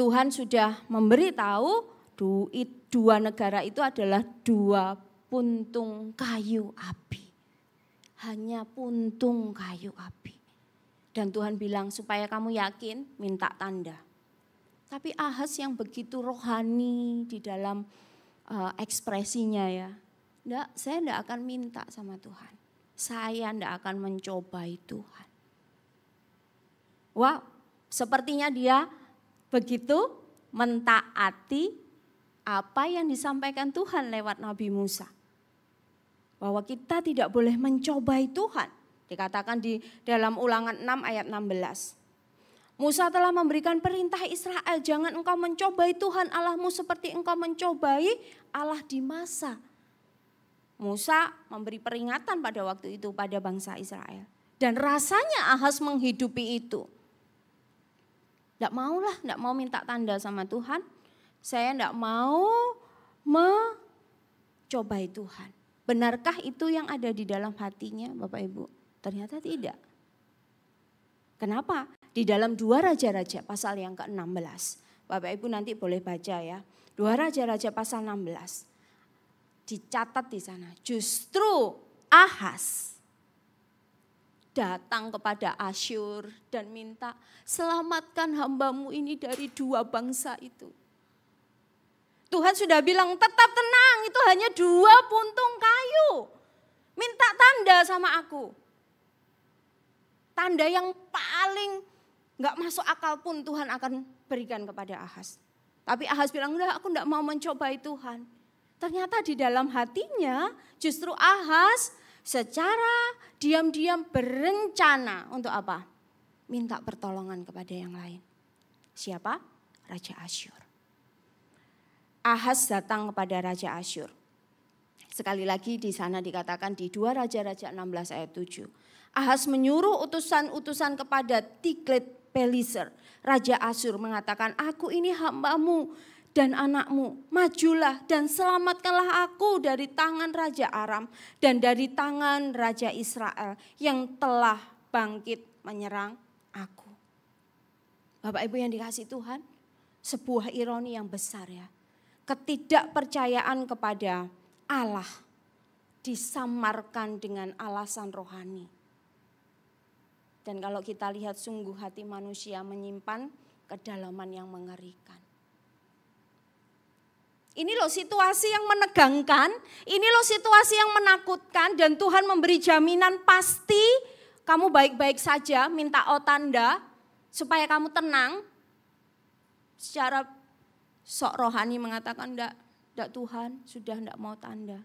Tuhan sudah memberitahu 2 negara itu adalah 2 puntung kayu api. Hanya puntung kayu api. Dan Tuhan bilang supaya kamu yakin minta tanda. Tapi Ahaz yang begitu rohani di dalam ekspresinya ya. Saya tidak akan minta sama Tuhan. Saya tidak akan mencobai Tuhan. Wow, sepertinya dia begitu mentaati apa yang disampaikan Tuhan lewat Nabi Musa. Bahwa kita tidak boleh mencobai Tuhan. Dikatakan di dalam Ulangan 6 ayat 16. Musa telah memberikan perintah Israel, jangan engkau mencobai Tuhan Allahmu seperti engkau mencobai Allah di masa. Musa memberi peringatan pada waktu itu pada bangsa Israel. Dan rasanya Ahas menghidupi itu. Tidak maulah, tidak mau minta tanda sama Tuhan. Saya tidak mau mencobai Tuhan. Benarkah itu yang ada di dalam hatinya Bapak Ibu? Ternyata tidak. Kenapa? Di dalam 2 Raja-Raja pasal yang ke-16. Bapak Ibu nanti boleh baca ya. 2 Raja-Raja pasal 16. Dicatat di sana. Justru Ahas datang kepada Asyur dan minta, selamatkan hambamu ini dari 2 bangsa itu. Tuhan sudah bilang tetap tenang, itu hanya 2 puntung kayu. Minta tanda sama aku. Tanda yang paling gak masuk akal pun Tuhan akan berikan kepada Ahas. Tapi Ahas bilang, udah aku gak mau mencobai Tuhan. Ternyata di dalam hatinya justru Ahas secara diam-diam berencana untuk apa? Minta pertolongan kepada yang lain. Siapa? Raja Asyur. Ahas datang kepada Raja Asyur. Sekali lagi di sana dikatakan di 2 Raja-Raja 16 ayat 7. Ahas menyuruh utusan-utusan kepada Tiglat-Pileser. Raja Asyur mengatakan, aku ini hambamu dan anakmu, majulah dan selamatkanlah aku dari tangan Raja Aram dan dari tangan Raja Israel yang telah bangkit menyerang aku. Bapak Ibu yang dikasihi Tuhan, sebuah ironi yang besar ya. Ketidakpercayaan kepada Allah disamarkan dengan alasan rohani. Dan kalau kita lihat sungguh hati manusia menyimpan kedalaman yang mengerikan. Ini loh situasi yang menegangkan, ini loh situasi yang menakutkan dan Tuhan memberi jaminan pasti kamu baik-baik saja, minta tanda supaya kamu tenang. Secara sok rohani mengatakan enggak Tuhan, sudah enggak mau tanda.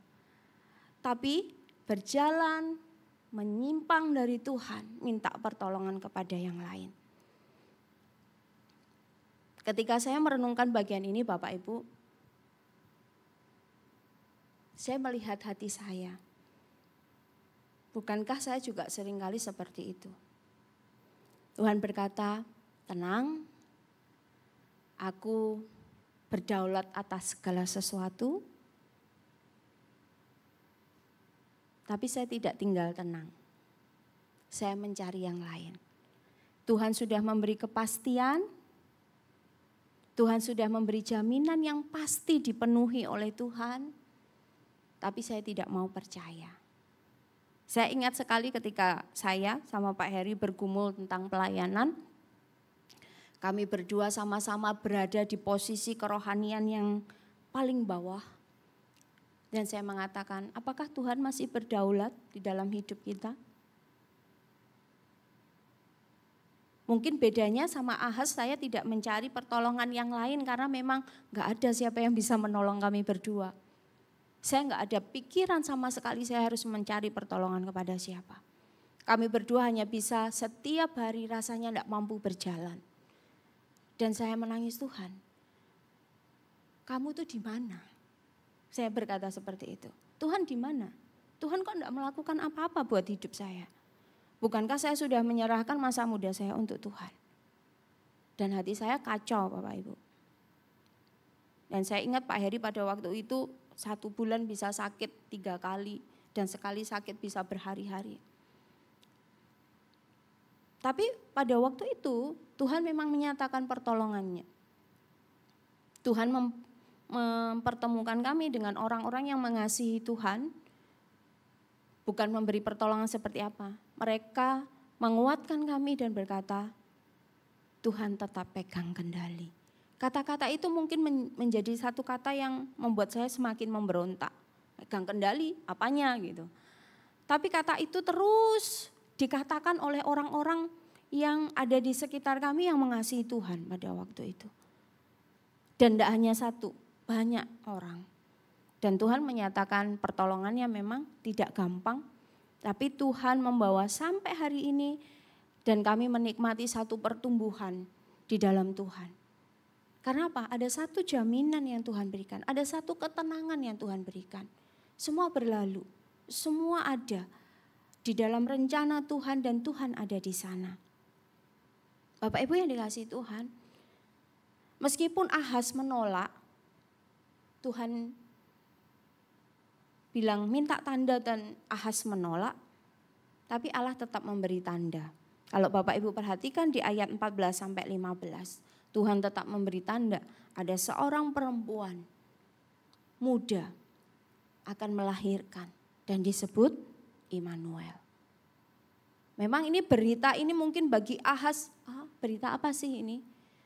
Tapi berjalan menyimpang dari Tuhan, minta pertolongan kepada yang lain. Ketika saya merenungkan bagian ini Bapak Ibu, saya melihat hati saya. Bukankah saya juga seringkali seperti itu? Tuhan berkata, tenang, aku berdaulat atas segala sesuatu, tapi saya tidak tinggal tenang. Saya mencari yang lain. Tuhan sudah memberi kepastian, Tuhan sudah memberi jaminan yang pasti dipenuhi oleh Tuhan, tapi saya tidak mau percaya. Saya ingat sekali ketika saya sama Pak Heri bergumul tentang pelayanan, kami berdua sama-sama berada di posisi kerohanian yang paling bawah. Dan saya mengatakan, apakah Tuhan masih berdaulat di dalam hidup kita? Mungkin bedanya sama Ahas, saya tidak mencari pertolongan yang lain karena memang gak ada siapa yang bisa menolong kami berdua. Saya gak ada pikiran sama sekali saya harus mencari pertolongan kepada siapa. Kami berdua hanya bisa setiap hari rasanya gak mampu berjalan. Dan saya menangis, Tuhan, kamu tuh di mana? Saya berkata seperti itu. Tuhan di mana? Tuhan kok gak melakukan apa-apa buat hidup saya? Bukankah saya sudah menyerahkan masa muda saya untuk Tuhan? Dan hati saya kacau Bapak Ibu. Dan saya ingat Pak Heri pada waktu itu 1 bulan bisa sakit 3 kali. Dan sekali sakit bisa berhari-hari. Tapi pada waktu itu Tuhan memang menyatakan pertolongannya. Tuhan mempertemukan kami dengan orang-orang yang mengasihi Tuhan. Bukan memberi pertolongan seperti apa. Mereka menguatkan kami dan berkata, Tuhan tetap pegang kendali. Kata-kata itu mungkin menjadi satu kata yang membuat saya semakin memberontak. Pegang kendali, apanya gitu. Tapi kata itu terus dikatakan oleh orang-orang yang ada di sekitar kami yang mengasihi Tuhan pada waktu itu. Dan tidak hanya satu, banyak orang. Dan Tuhan menyatakan pertolongannya memang tidak gampang. Tapi Tuhan membawa sampai hari ini dan kami menikmati satu pertumbuhan di dalam Tuhan. Karena apa? Ada satu jaminan yang Tuhan berikan. Ada satu ketenangan yang Tuhan berikan. Semua berlalu, semua ada. di dalam rencana Tuhan dan Tuhan ada di sana. Bapak Ibu yang dikasihi Tuhan, meskipun Ahaz menolak, Tuhan bilang minta tanda dan Ahaz menolak, tapi Allah tetap memberi tanda. Kalau Bapak Ibu perhatikan di ayat 14-15, Tuhan tetap memberi tanda. Ada seorang perempuan muda akan melahirkan dan disebut Immanuel. Memang ini berita ini mungkin bagi Ahaz, berita apa sih ini?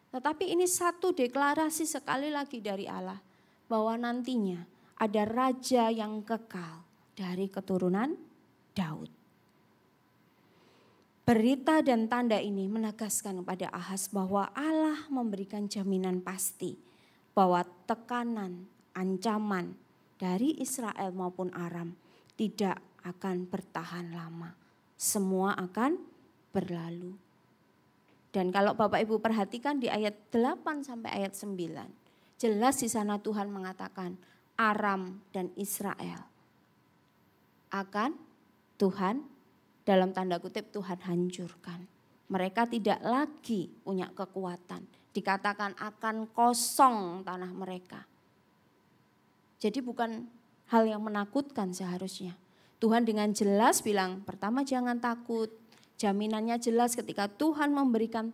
Tetapi ini satu deklarasi sekali lagi dari Allah bahwa nantinya ada raja yang kekal dari keturunan Daud. Berita dan tanda ini menegaskan kepada Ahaz bahwa Allah memberikan jaminan pasti bahwa tekanan, ancaman dari Israel maupun Aram tidak akan bertahan lama. Semua akan berlalu. Dan kalau Bapak Ibu perhatikan di ayat 8 sampai ayat 9, jelas di sana Tuhan mengatakan Aram dan Israel akan Tuhan, dalam tanda kutip, Tuhan hancurkan. Mereka tidak lagi punya kekuatan. Dikatakan akan kosong tanah mereka. Jadi bukan hal yang menakutkan seharusnya. Tuhan dengan jelas bilang, pertama jangan takut. Jaminannya jelas ketika Tuhan memberikan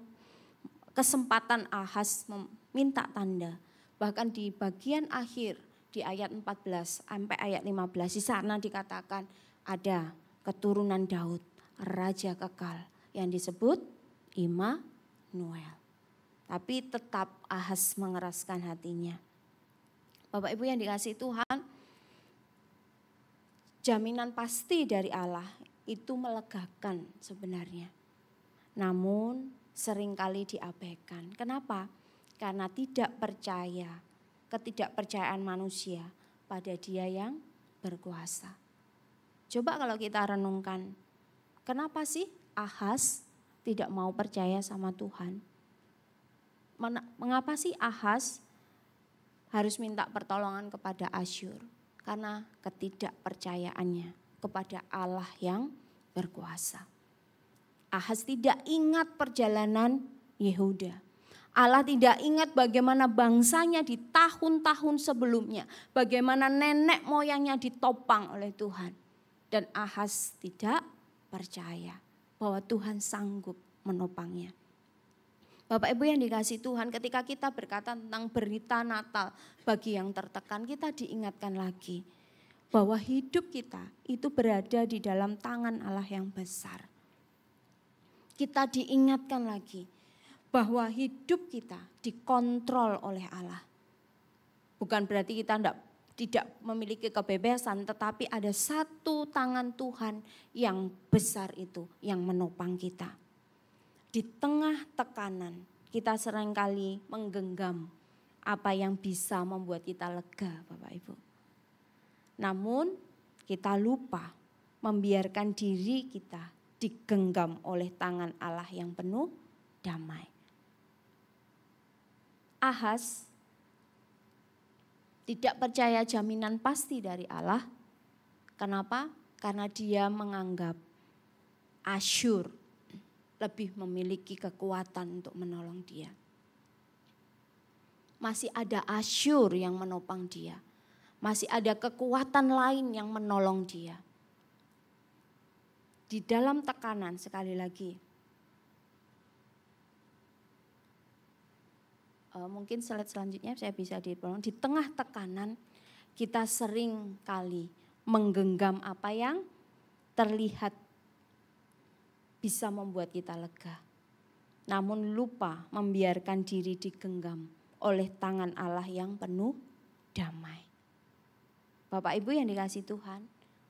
kesempatan Ahaz meminta tanda. Bahkan di bagian akhir di ayat 14 sampai ayat 15 di sana dikatakan ada keturunan Daud, raja kekal yang disebut Immanuel. Tapi tetap Ahaz mengeraskan hatinya. Bapak Ibu yang dikasihi Tuhan, jaminan pasti dari Allah itu melegakan sebenarnya. Namun seringkali diabaikan. Kenapa? Karena tidak percaya, ketidakpercayaan manusia pada Dia yang berkuasa. Coba kalau kita renungkan, kenapa sih Ahaz tidak mau percaya sama Tuhan? Mengapa sih Ahaz harus minta pertolongan kepada Asyur? Karena ketidakpercayaannya kepada Allah yang berkuasa. Ahaz tidak ingat perjalanan Yehuda. Allah tidak ingat bagaimana bangsanya di tahun-tahun sebelumnya. Bagaimana nenek moyangnya ditopang oleh Tuhan. Dan Ahaz tidak percaya bahwa Tuhan sanggup menopangnya. Bapak Ibu yang dikasihi Tuhan, ketika kita berkata tentang berita Natal bagi yang tertekan, kita diingatkan lagi bahwa hidup kita itu berada di dalam tangan Allah yang besar. Kita diingatkan lagi bahwa hidup kita dikontrol oleh Allah. Bukan berarti kita tidak memiliki kebebasan, tetapi ada satu tangan Tuhan yang besar itu yang menopang kita. Di tengah tekanan, kita seringkali menggenggam apa yang bisa membuat kita lega, Bapak Ibu. Namun kita lupa membiarkan diri kita digenggam oleh tangan Allah yang penuh damai. Ahaz tidak percaya jaminan pasti dari Allah. Kenapa? Karena dia menganggap Asyur lebih memiliki kekuatan untuk menolong dia. Masih ada Asyur yang menopang dia. Masih ada kekuatan lain yang menolong dia. Di dalam tekanan sekali lagi. Mungkin slide selanjutnya saya bisa ditolong. Di tengah tekanan kita sering kali menggenggam apa yang terlihat bisa membuat kita lega. Namun lupa membiarkan diri digenggam oleh tangan Allah yang penuh damai. Bapak Ibu yang dikasihi Tuhan,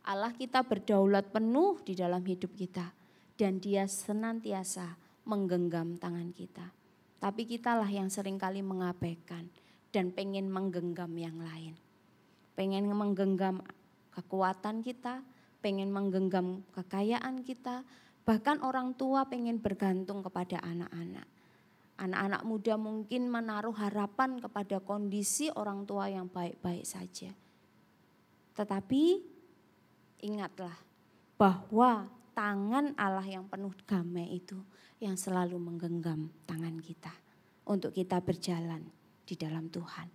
Allah kita berdaulat penuh di dalam hidup kita. Dan Dia senantiasa menggenggam tangan kita. Tapi kitalah yang seringkali mengabaikan dan pengen menggenggam yang lain. Pengen menggenggam kekuatan kita, pengen menggenggam kekayaan kita. Bahkan orang tua pengen bergantung kepada anak-anak. Anak-anak muda mungkin menaruh harapan kepada kondisi orang tua yang baik-baik saja. Tetapi ingatlah bahwa tangan Allah yang penuh damai itu yang selalu menggenggam tangan kita untuk kita berjalan di dalam Tuhan.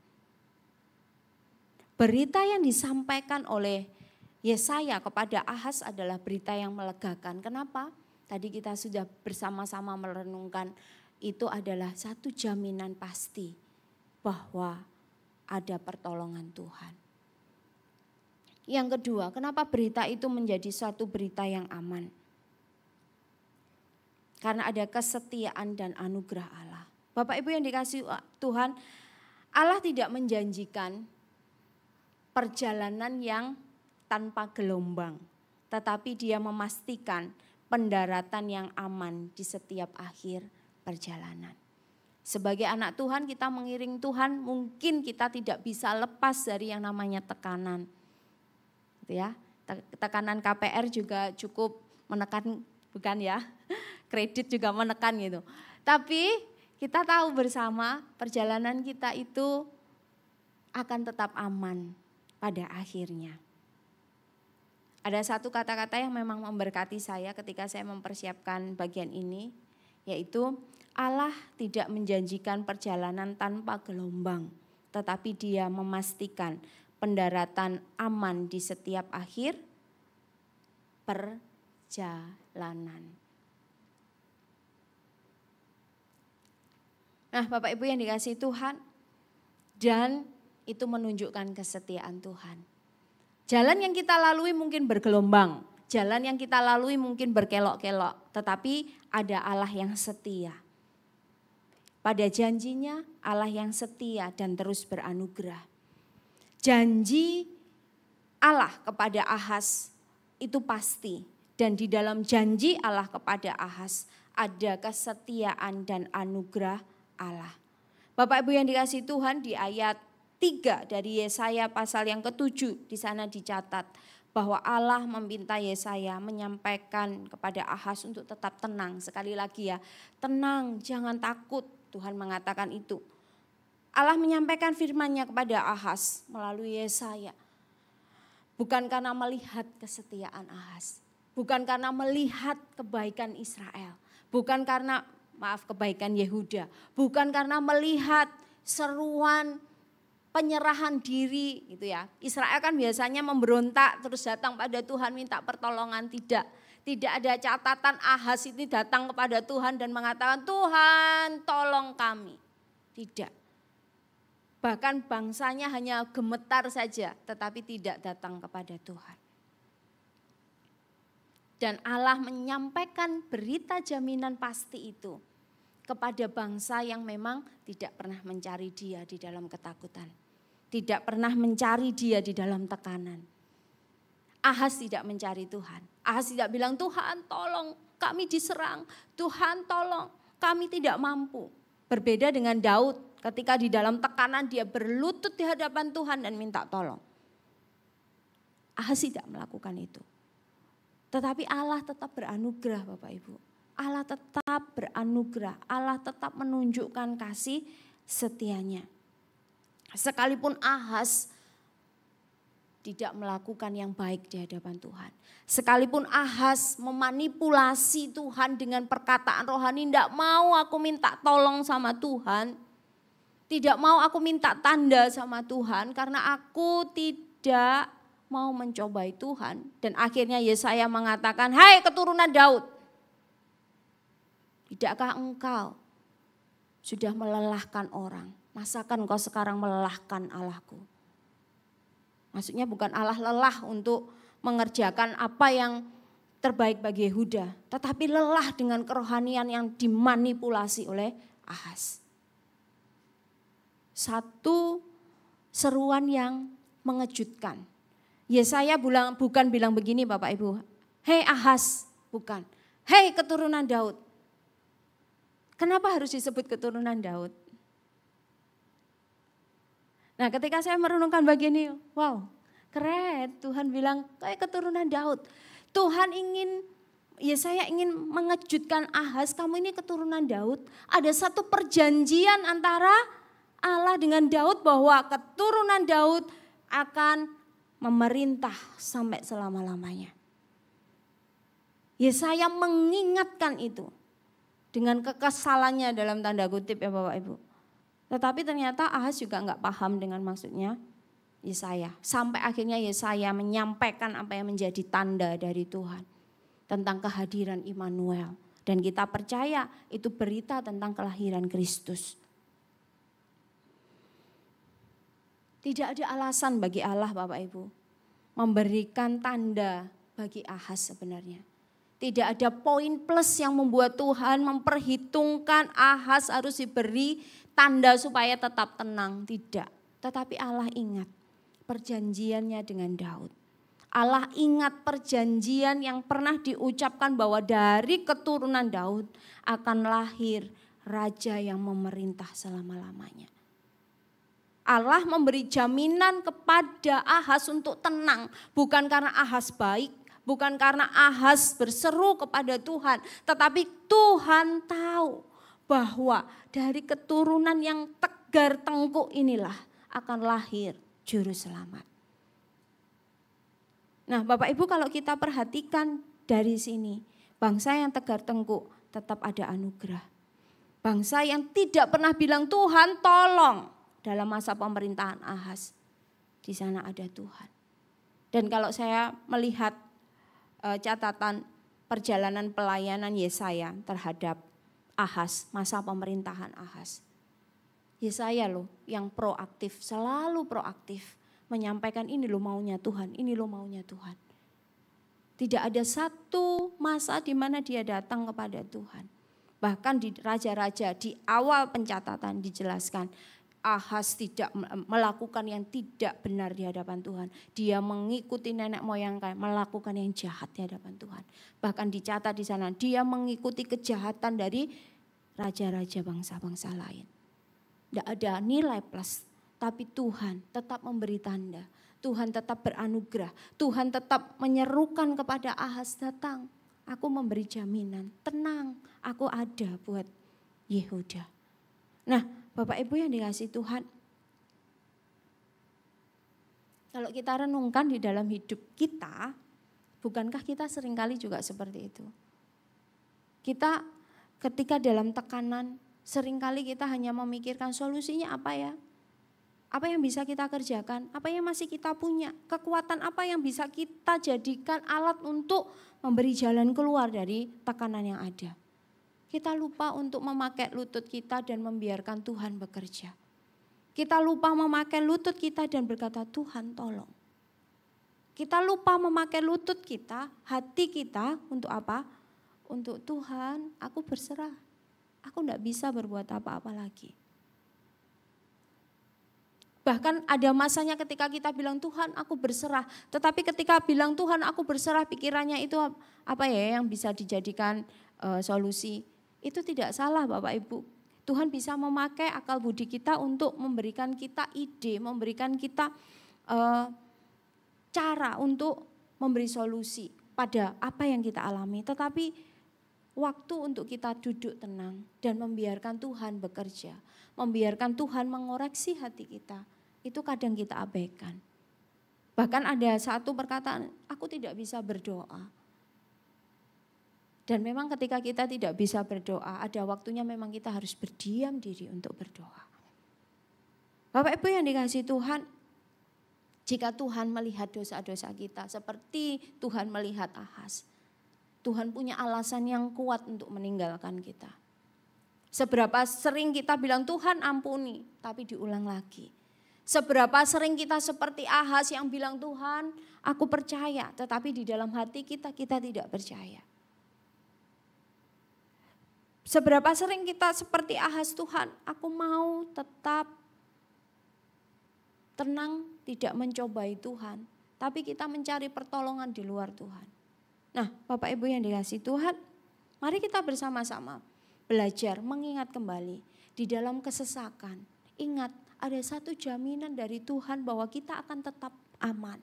Berita yang disampaikan oleh Yesaya kepada Ahaz adalah berita yang melegakan. Kenapa? Tadi kita sudah bersama-sama merenungkan, itu adalah satu jaminan pasti bahwa ada pertolongan Tuhan. Yang kedua, kenapa berita itu menjadi suatu berita yang aman? Karena ada kesetiaan dan anugerah Allah. Bapak Ibu yang dikasihi Tuhan, Allah tidak menjanjikan perjalanan yang tanpa gelombang, tetapi Dia memastikan pendaratan yang aman di setiap akhir perjalanan. Sebagai anak Tuhan, kita mengiring Tuhan, mungkin kita tidak bisa lepas dari yang namanya tekanan. Gitu ya. Tekanan KPR juga cukup menekan, bukan ya? Kredit juga menekan gitu. Tapi kita tahu bersama perjalanan kita itu akan tetap aman pada akhirnya. Ada satu kata-kata yang memang memberkati saya ketika saya mempersiapkan bagian ini, yaitu Allah tidak menjanjikan perjalanan tanpa gelombang, tetapi Dia memastikan pendaratan aman di setiap akhir perjalanan. Nah, Bapak Ibu yang dikasihi Tuhan, dan itu menunjukkan kesetiaan Tuhan. Jalan yang kita lalui mungkin bergelombang, jalan yang kita lalui mungkin berkelok-kelok, tetapi ada Allah yang setia. Pada janjinya Allah yang setia dan terus beranugerah. Janji Allah kepada Ahaz itu pasti, dan di dalam janji Allah kepada Ahaz ada kesetiaan dan anugerah Allah. Bapak Ibu yang dikasihi Tuhan, di ayat 3 dari Yesaya pasal yang ke-7 di sana dicatat bahwa Allah meminta Yesaya menyampaikan kepada Ahaz untuk tetap tenang. Sekali lagi ya, tenang, jangan takut, Tuhan mengatakan itu. Allah menyampaikan firman-Nya kepada Ahaz melalui Yesaya. Bukan karena melihat kesetiaan Ahaz, bukan karena melihat kebaikan Israel, bukan karena kebaikan Yehuda, bukan karena melihat seruan penyerahan diri gitu ya. Israel kan biasanya memberontak terus datang pada Tuhan minta pertolongan, tidak. Tidak ada catatan Ahaz ini datang kepada Tuhan dan mengatakan, Tuhan tolong kami. Tidak. Bahkan bangsanya hanya gemetar saja tetapi tidak datang kepada Tuhan. Dan Allah menyampaikan berita jaminan pasti itu kepada bangsa yang memang tidak pernah mencari Dia di dalam ketakutan. Tidak pernah mencari Dia di dalam tekanan. Ahaz tidak mencari Tuhan. Ahaz tidak bilang, Tuhan tolong kami diserang. Tuhan tolong kami tidak mampu. Berbeda dengan Daud ketika di dalam tekanan dia berlutut di hadapan Tuhan dan minta tolong. Ahaz tidak melakukan itu. Tetapi Allah tetap beranugerah Bapak Ibu. Allah tetap beranugerah, Allah tetap menunjukkan kasih setianya. Sekalipun Ahaz tidak melakukan yang baik di hadapan Tuhan. Sekalipun Ahaz memanipulasi Tuhan dengan perkataan rohani, tidak mau aku minta tolong sama Tuhan. Tidak mau aku minta tanda sama Tuhan karena aku tidak mau mencobai Tuhan. Dan akhirnya Yesaya mengatakan, hai keturunan Daud, tidakkah engkau sudah melelahkan orang? Masakan engkau sekarang melelahkan Allahku? Maksudnya bukan Allah lelah untuk mengerjakan apa yang terbaik bagi Yehuda, tetapi lelah dengan kerohanian yang dimanipulasi oleh Ahaz. Satu seruan yang mengejutkan. Yesaya bukan bilang begini Bapak Ibu, hei Ahaz, bukan. Hei keturunan Daud. Kenapa harus disebut keturunan Daud? Nah ketika saya merenungkan bagian ini, wow keren, Tuhan bilang kayak keturunan Daud. Tuhan Yesaya ingin mengejutkan Ahaz, kamu ini keturunan Daud. Ada satu perjanjian antara Allah dengan Daud bahwa keturunan Daud akan memerintah sampai selama-lamanya. Yesaya mengingatkan itu dengan kekesalannya dalam tanda kutip ya Bapak Ibu. Tetapi ternyata Ahaz juga enggak paham dengan maksudnya Yesaya. Sampai akhirnya Yesaya menyampaikan apa yang menjadi tanda dari Tuhan. Tentang kehadiran Immanuel. Dan kita percaya itu berita tentang kelahiran Kristus. Tidak ada alasan bagi Allah Bapak Ibu memberikan tanda bagi Ahaz sebenarnya. Tidak ada poin plus yang membuat Tuhan memperhitungkan Ahaz harus diberi tanda supaya tetap tenang. Tidak. Tetapi Allah ingat perjanjiannya dengan Daud. Allah ingat perjanjian yang pernah diucapkan bahwa dari keturunan Daud akan lahir raja yang memerintah selama-lamanya. Allah memberi jaminan kepada Ahaz untuk tenang. Bukan karena Ahaz baik, bukan karena Ahaz berseru kepada Tuhan. Tetapi Tuhan tahu bahwa dari keturunan yang tegar tengkuk inilah akan lahir juru selamat. Nah Bapak Ibu kalau kita perhatikan dari sini. Bangsa yang tegar tengkuk tetap ada anugerah. Bangsa yang tidak pernah bilang Tuhan tolong. Dalam masa pemerintahan Ahaz, di sana ada Tuhan. Dan kalau saya melihat catatan perjalanan pelayanan Yesaya terhadap Ahaz, masa pemerintahan Ahaz. Yesaya loh yang proaktif, selalu proaktif. Menyampaikan ini loh maunya Tuhan, ini loh maunya Tuhan. Tidak ada satu masa di mana dia datang kepada Tuhan. Bahkan di raja-raja di awal pencatatan dijelaskan. Ahaz tidak melakukan yang tidak benar di hadapan Tuhan. Dia mengikuti nenek moyang melakukan yang jahat di hadapan Tuhan. Bahkan dicatat di sana dia mengikuti kejahatan dari raja-raja bangsa-bangsa lain. Tidak ada nilai plus, tapi Tuhan tetap memberi tanda. Tuhan tetap beranugerah. Tuhan tetap menyerukan kepada Ahaz, datang. Aku memberi jaminan, tenang, aku ada buat Yehuda. Nah, Bapak Ibu yang dikasihi Tuhan, kalau kita renungkan di dalam hidup kita, bukankah kita seringkali juga seperti itu? Kita ketika dalam tekanan, seringkali kita hanya memikirkan solusinya apa ya? Apa yang bisa kita kerjakan? Apa yang masih kita punya? Kekuatan apa yang bisa kita jadikan alat untuk memberi jalan keluar dari tekanan yang ada? Kita lupa untuk memakai lutut kita dan membiarkan Tuhan bekerja. Kita lupa memakai lutut kita dan berkata, Tuhan tolong. Kita lupa memakai lutut kita, hati kita untuk apa? Untuk Tuhan, aku berserah. Aku tidak bisa berbuat apa-apa lagi. Bahkan ada masanya ketika kita bilang Tuhan aku berserah. Tetapi ketika bilang Tuhan aku berserah, pikirannya itu apa ya yang bisa dijadikan solusi. Itu tidak salah Bapak Ibu. Tuhan bisa memakai akal budi kita untuk memberikan kita ide, memberikan kita cara untuk memberi solusi pada apa yang kita alami. Tetapi waktu untuk kita duduk tenang dan membiarkan Tuhan bekerja, membiarkan Tuhan mengoreksi hati kita, itu kadang kita abaikan. Bahkan ada satu perkataan, aku tidak bisa berdoa. Dan memang ketika kita tidak bisa berdoa, ada waktunya memang kita harus berdiam diri untuk berdoa. Bapak Ibu yang dikasihi Tuhan, jika Tuhan melihat dosa-dosa kita seperti Tuhan melihat Ahaz, Tuhan punya alasan yang kuat untuk meninggalkan kita. Seberapa sering kita bilang Tuhan ampuni, tapi diulang lagi. Seberapa sering kita seperti Ahaz yang bilang Tuhan aku percaya, tetapi di dalam hati kita tidak percaya. Seberapa sering kita seperti Ahaz, Tuhan aku mau tetap tenang, tidak mencobai Tuhan. Tapi kita mencari pertolongan di luar Tuhan. Nah Bapak Ibu yang dikasihi Tuhan, mari kita bersama-sama belajar mengingat kembali di dalam kesesakan. Ingat ada satu jaminan dari Tuhan bahwa kita akan tetap aman.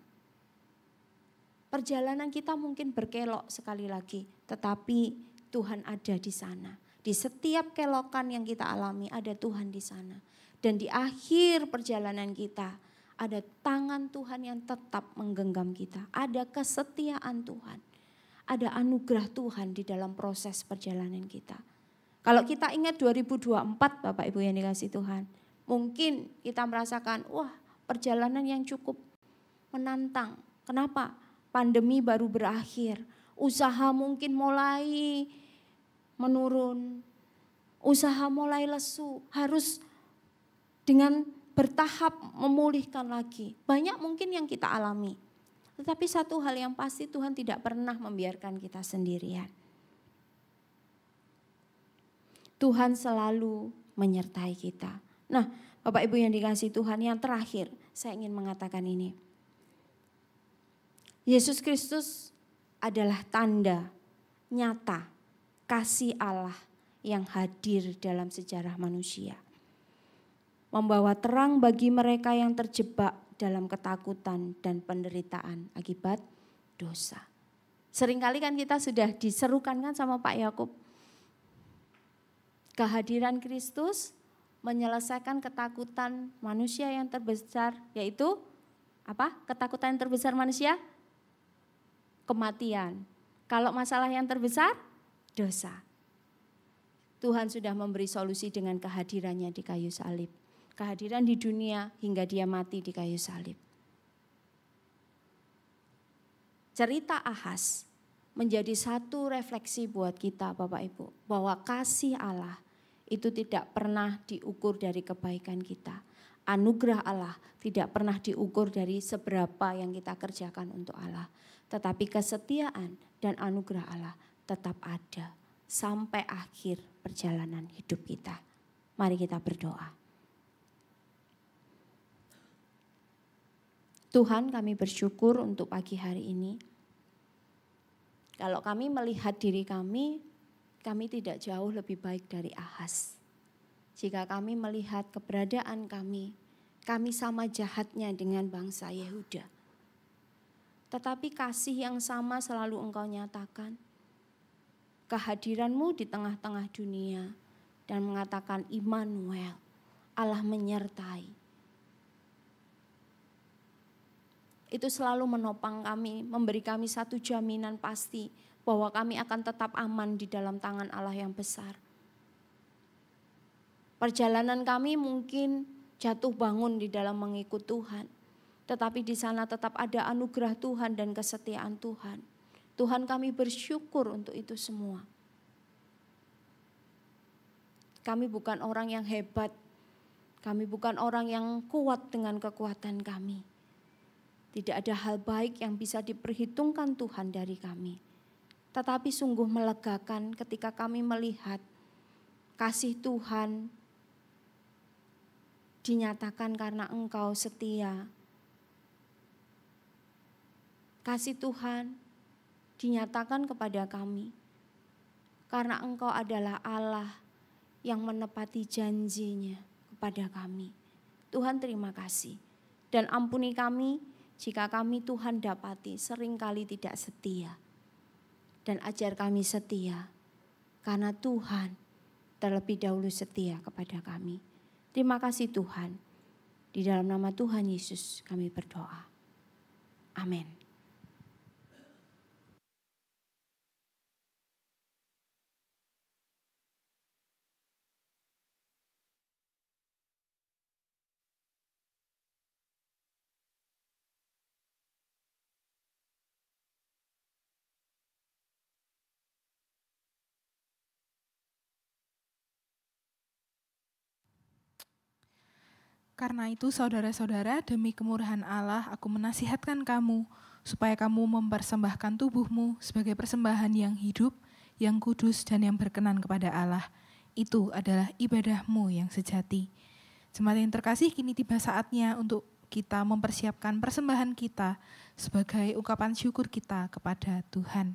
Perjalanan kita mungkin berkelok sekali lagi, tetapi Tuhan ada di sana. Di setiap kelokan yang kita alami ada Tuhan di sana. Dan di akhir perjalanan kita ada tangan Tuhan yang tetap menggenggam kita. Ada kesetiaan Tuhan. ada anugerah Tuhan di dalam proses perjalanan kita. Kalau kita ingat 2024 Bapak Ibu yang dikasihi Tuhan, mungkin kita merasakan wah perjalanan yang cukup menantang. Kenapa? Pandemi baru berakhir, usaha mungkin mulai menurun, usaha mulai lesu, harus dengan bertahap memulihkan lagi. Banyak mungkin yang kita alami. Tetapi satu hal yang pasti Tuhan tidak pernah membiarkan kita sendirian. Tuhan selalu menyertai kita. Nah, Bapak Ibu yang dikasihi Tuhan, yang terakhir saya ingin mengatakan ini. Yesus Kristus adalah tanda nyata kasih Allah yang hadir dalam sejarah manusia. Membawa terang bagi mereka yang terjebak dalam ketakutan dan penderitaan akibat dosa. Seringkali kan kita sudah diserukan kan sama Pak Yakub. Kehadiran Kristus menyelesaikan ketakutan manusia yang terbesar, yaitu apa? Ketakutan yang terbesar manusia? Kematian. Kalau masalah yang terbesar? Dosa. Tuhan sudah memberi solusi dengan kehadirannya di kayu salib. Kehadiran di dunia hingga dia mati di kayu salib. Cerita Ahaz menjadi satu refleksi buat kita Bapak Ibu. Bahwa kasih Allah itu tidak pernah diukur dari kebaikan kita. Anugerah Allah tidak pernah diukur dari seberapa yang kita kerjakan untuk Allah. Tetapi kesetiaan dan anugerah Allah tetap ada sampai akhir perjalanan hidup kita. Mari kita berdoa. Tuhan, kami bersyukur untuk pagi hari ini. Kalau kami melihat diri kami tidak jauh lebih baik dari Ahaz. Jika kami melihat keberadaan kami sama jahatnya dengan bangsa Yehuda. Tetapi kasih yang sama selalu Engkau nyatakan. Kehadiran-Mu di tengah-tengah dunia dan mengatakan Immanuel, Allah menyertai. Itu selalu menopang kami, memberi kami satu jaminan pasti bahwa kami akan tetap aman di dalam tangan Allah yang besar. Perjalanan kami mungkin jatuh bangun di dalam mengikut Tuhan. Tetapi di sana tetap ada anugerah Tuhan dan kesetiaan Tuhan. Tuhan, kami bersyukur untuk itu semua. Kami bukan orang yang hebat. Kami bukan orang yang kuat dengan kekuatan kami. Tidak ada hal baik yang bisa diperhitungkan Tuhan dari kami. Tetapi sungguh melegakan ketika kami melihat kasih Tuhan dinyatakan karena Engkau setia. Kasih Tuhan dinyatakan kepada kami karena Engkau adalah Allah yang menepati janjinya kepada kami. Tuhan, terima kasih. Dan ampuni kami jika kami Tuhan dapati seringkali tidak setia. Dan ajar kami setia, karena Tuhan terlebih dahulu setia kepada kami. Terima kasih Tuhan, di dalam nama Tuhan Yesus kami berdoa. Amin. Karena itu saudara-saudara, demi kemurahan Allah aku menasihatkan kamu supaya kamu mempersembahkan tubuhmu sebagai persembahan yang hidup, yang kudus dan yang berkenan kepada Allah. Itu adalah ibadahmu yang sejati. Jemaat yang terkasih, kini tiba saatnya untuk kita mempersiapkan persembahan kita sebagai ungkapan syukur kita kepada Tuhan.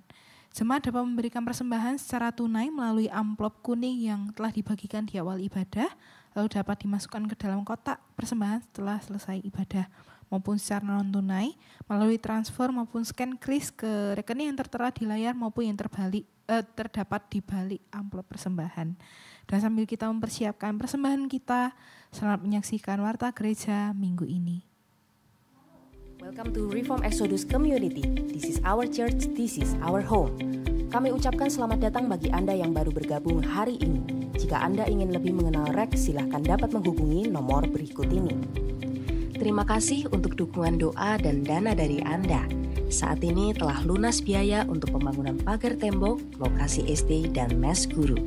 Jemaat dapat memberikan persembahan secara tunai melalui amplop kuning yang telah dibagikan di awal ibadah, lalu dapat dimasukkan ke dalam kotak persembahan setelah selesai ibadah, maupun secara non-tunai melalui transfer maupun scan kris ke rekening yang tertera di layar maupun yang terdapat di balik amplop persembahan. Dan sambil kita mempersiapkan persembahan kita, selamat menyaksikan Warta Gereja minggu ini. Welcome to Reform Exodus Community. This is our church, this is our home. Kami ucapkan selamat datang bagi Anda yang baru bergabung hari ini. Jika Anda ingin lebih mengenal REK, silahkan dapat menghubungi nomor berikut ini. Terima kasih untuk dukungan doa dan dana dari Anda. Saat ini telah lunas biaya untuk pembangunan pagar tembok, lokasi SD, dan mes guru.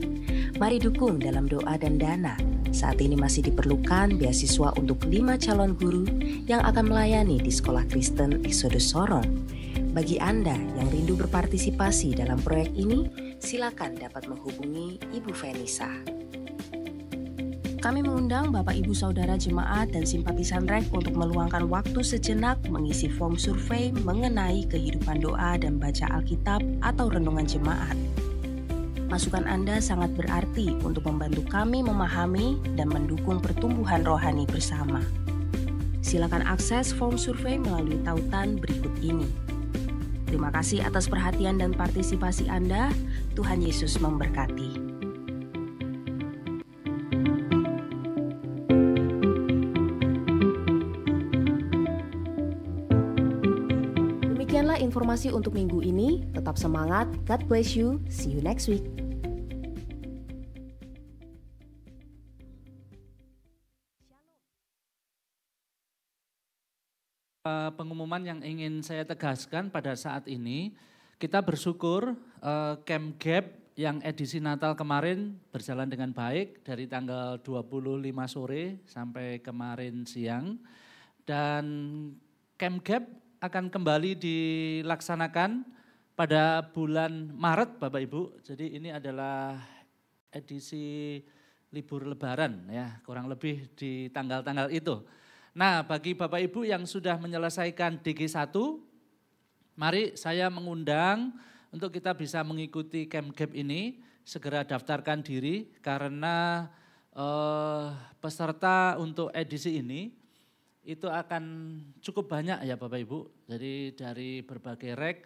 Mari dukung dalam doa dan dana. Saat ini masih diperlukan beasiswa untuk 5 calon guru yang akan melayani di Sekolah Kristen Exodus Sorong. Bagi Anda yang rindu berpartisipasi dalam proyek ini, silakan dapat menghubungi Ibu Venisa. Kami mengundang Bapak Ibu Saudara Jemaat dan simpatisan REK untuk meluangkan waktu sejenak mengisi form survei mengenai kehidupan doa dan baca Alkitab atau renungan jemaat. Masukan Anda sangat berarti untuk membantu kami memahami dan mendukung pertumbuhan rohani bersama. Silakan akses form survei melalui tautan berikut ini. Terima kasih atas perhatian dan partisipasi Anda. Tuhan Yesus memberkati. Demikianlah informasi untuk minggu ini. Tetap semangat. God bless you. See you next week. Pengumuman yang ingin saya tegaskan pada saat ini, kita bersyukur Camp Gap yang edisi Natal kemarin berjalan dengan baik dari tanggal 25 sore sampai kemarin siang. Dan Camp Gap akan kembali dilaksanakan pada bulan Maret Bapak Ibu. Jadi ini adalah edisi libur lebaran ya, kurang lebih di tanggal-tanggal itu. Nah, bagi Bapak Ibu yang sudah menyelesaikan DG1, mari saya mengundang untuk kita bisa mengikuti Camp Gap ini, segera daftarkan diri karena peserta untuk edisi ini itu akan cukup banyak ya Bapak Ibu. Jadi dari berbagai REK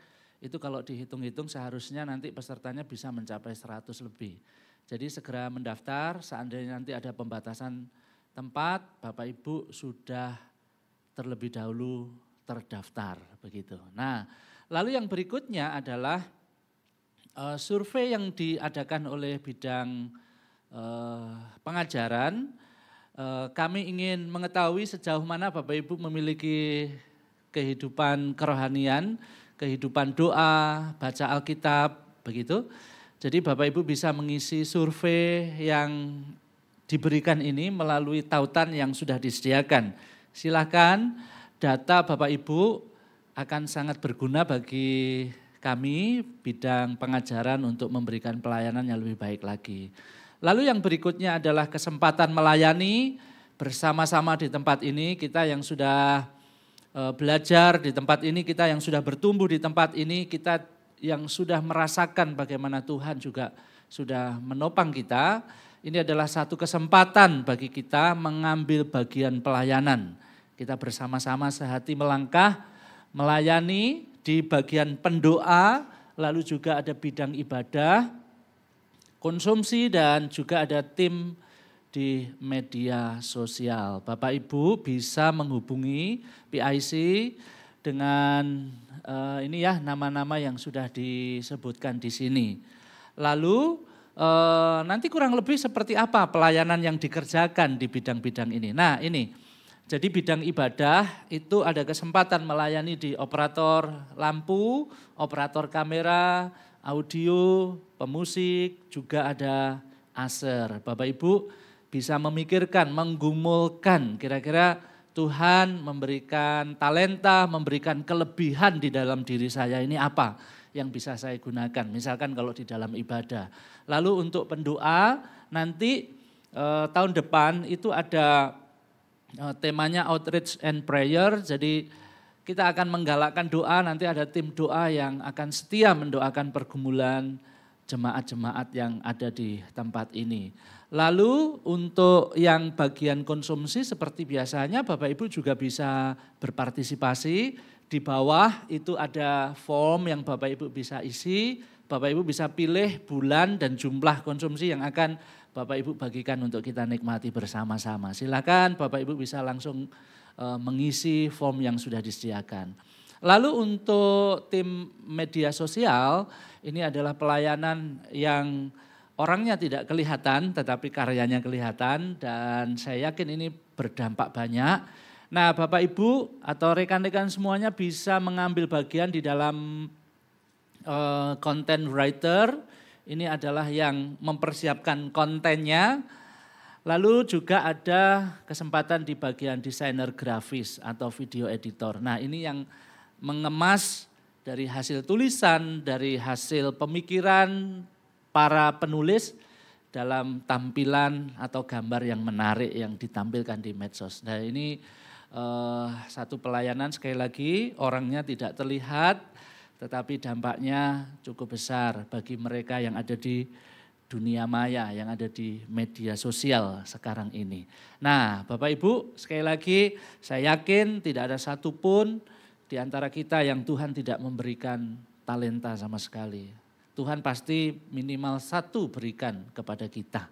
itu kalau dihitung-hitung seharusnya nanti pesertanya bisa mencapai 100 lebih. Jadi segera mendaftar, seandainya nanti ada pembatasan tempat, Bapak Ibu sudah terlebih dahulu terdaftar begitu. Nah, lalu yang berikutnya adalah survei yang diadakan oleh bidang pengajaran. Kami ingin mengetahui sejauh mana Bapak Ibu memiliki kehidupan kerohanian, kehidupan doa, baca Alkitab begitu. Jadi Bapak Ibu bisa mengisi survei yang diberikan ini melalui tautan yang sudah disediakan. Silakan, data Bapak Ibu akan sangat berguna bagi kami bidang pengajaran untuk memberikan pelayanan yang lebih baik lagi. Lalu yang berikutnya adalah kesempatan melayani bersama-sama di tempat ini. Kita yang sudah belajar di tempat ini, kita yang sudah bertumbuh di tempat ini, kita yang sudah merasakan bagaimana Tuhan juga sudah menopang kita. Ini adalah satu kesempatan bagi kita mengambil bagian pelayanan. Kita bersama-sama sehati melangkah, melayani di bagian pendoa, lalu juga ada bidang ibadah, konsumsi, dan juga ada tim di media sosial. Bapak Ibu bisa menghubungi PIC dengan ini ya nama-nama yang sudah disebutkan di sini. Lalu nanti kurang lebih seperti apa pelayanan yang dikerjakan di bidang-bidang ini. Nah ini, jadi bidang ibadah itu ada kesempatan melayani di operator lampu, operator kamera, audio, pemusik, juga ada aser. Bapak Ibu bisa memikirkan, menggumulkan kira-kira Tuhan memberikan talenta, memberikan kelebihan di dalam diri saya ini apa yang bisa saya gunakan, misalkan kalau di dalam ibadah. Lalu untuk pendoa, nanti tahun depan itu ada temanya outreach and prayer, jadi kita akan menggalakkan doa, nanti ada tim doa yang akan setia mendoakan pergumulan jemaat-jemaat yang ada di tempat ini. Lalu untuk yang bagian konsumsi seperti biasanya Bapak Ibu juga bisa berpartisipasi. Di bawah itu ada form yang Bapak Ibu bisa isi, Bapak Ibu bisa pilih bulan dan jumlah konsumsi yang akan Bapak Ibu bagikan untuk kita nikmati bersama-sama. Silakan Bapak Ibu bisa langsung mengisi form yang sudah disediakan. Lalu untuk tim media sosial, ini adalah pelayanan yang orangnya tidak kelihatan tetapi karyanya kelihatan dan saya yakin ini berdampak banyak. Nah Bapak Ibu atau rekan-rekan semuanya bisa mengambil bagian di dalam content writer. Ini adalah yang mempersiapkan kontennya. Lalu juga ada kesempatan di bagian desainer grafis atau video editor. Nah ini yang mengemas dari hasil tulisan, dari hasil pemikiran para penulis dalam tampilan atau gambar yang menarik yang ditampilkan di medsos. Nah ini satu pelayanan sekali lagi orangnya tidak terlihat tetapi dampaknya cukup besar bagi mereka yang ada di dunia maya, yang ada di media sosial sekarang ini. Nah Bapak Ibu sekali lagi saya yakin tidak ada satupun di antara kita yang Tuhan tidak memberikan talenta sama sekali. Tuhan pasti minimal satu berikan kepada kita.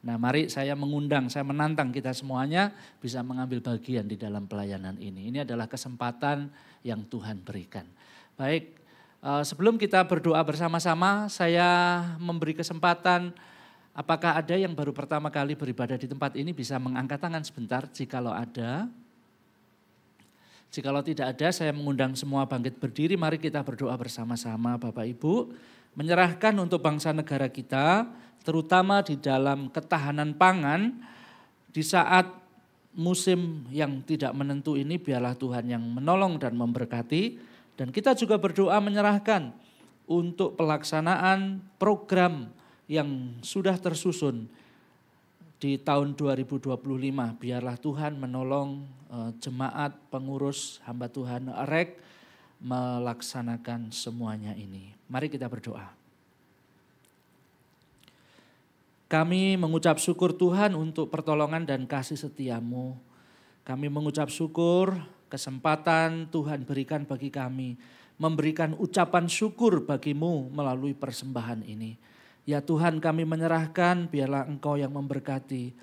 Nah mari saya mengundang, saya menantang kita semuanya bisa mengambil bagian di dalam pelayanan ini. Ini adalah kesempatan yang Tuhan berikan. Baik, sebelum kita berdoa bersama-sama, saya memberi kesempatan apakah ada yang baru pertama kali beribadah di tempat ini bisa mengangkat tangan sebentar jikalau ada. Jikalau tidak ada, saya mengundang semua bangkit berdiri, mari kita berdoa bersama-sama Bapak Ibu. Menyerahkan untuk bangsa negara kita, terutama di dalam ketahanan pangan, di saat musim yang tidak menentu ini biarlah Tuhan yang menolong dan memberkati. Dan kita juga berdoa menyerahkan untuk pelaksanaan program yang sudah tersusun di tahun 2025. Biarlah Tuhan menolong jemaat, pengurus, hamba Tuhan, REK melaksanakan semuanya ini. Mari kita berdoa. Kami mengucap syukur Tuhan untuk pertolongan dan kasih setia-Mu. Kami mengucap syukur kesempatan Tuhan berikan bagi kami. Memberikan ucapan syukur bagi-Mu melalui persembahan ini. Ya Tuhan kami menyerahkan biarlah Engkau yang memberkati.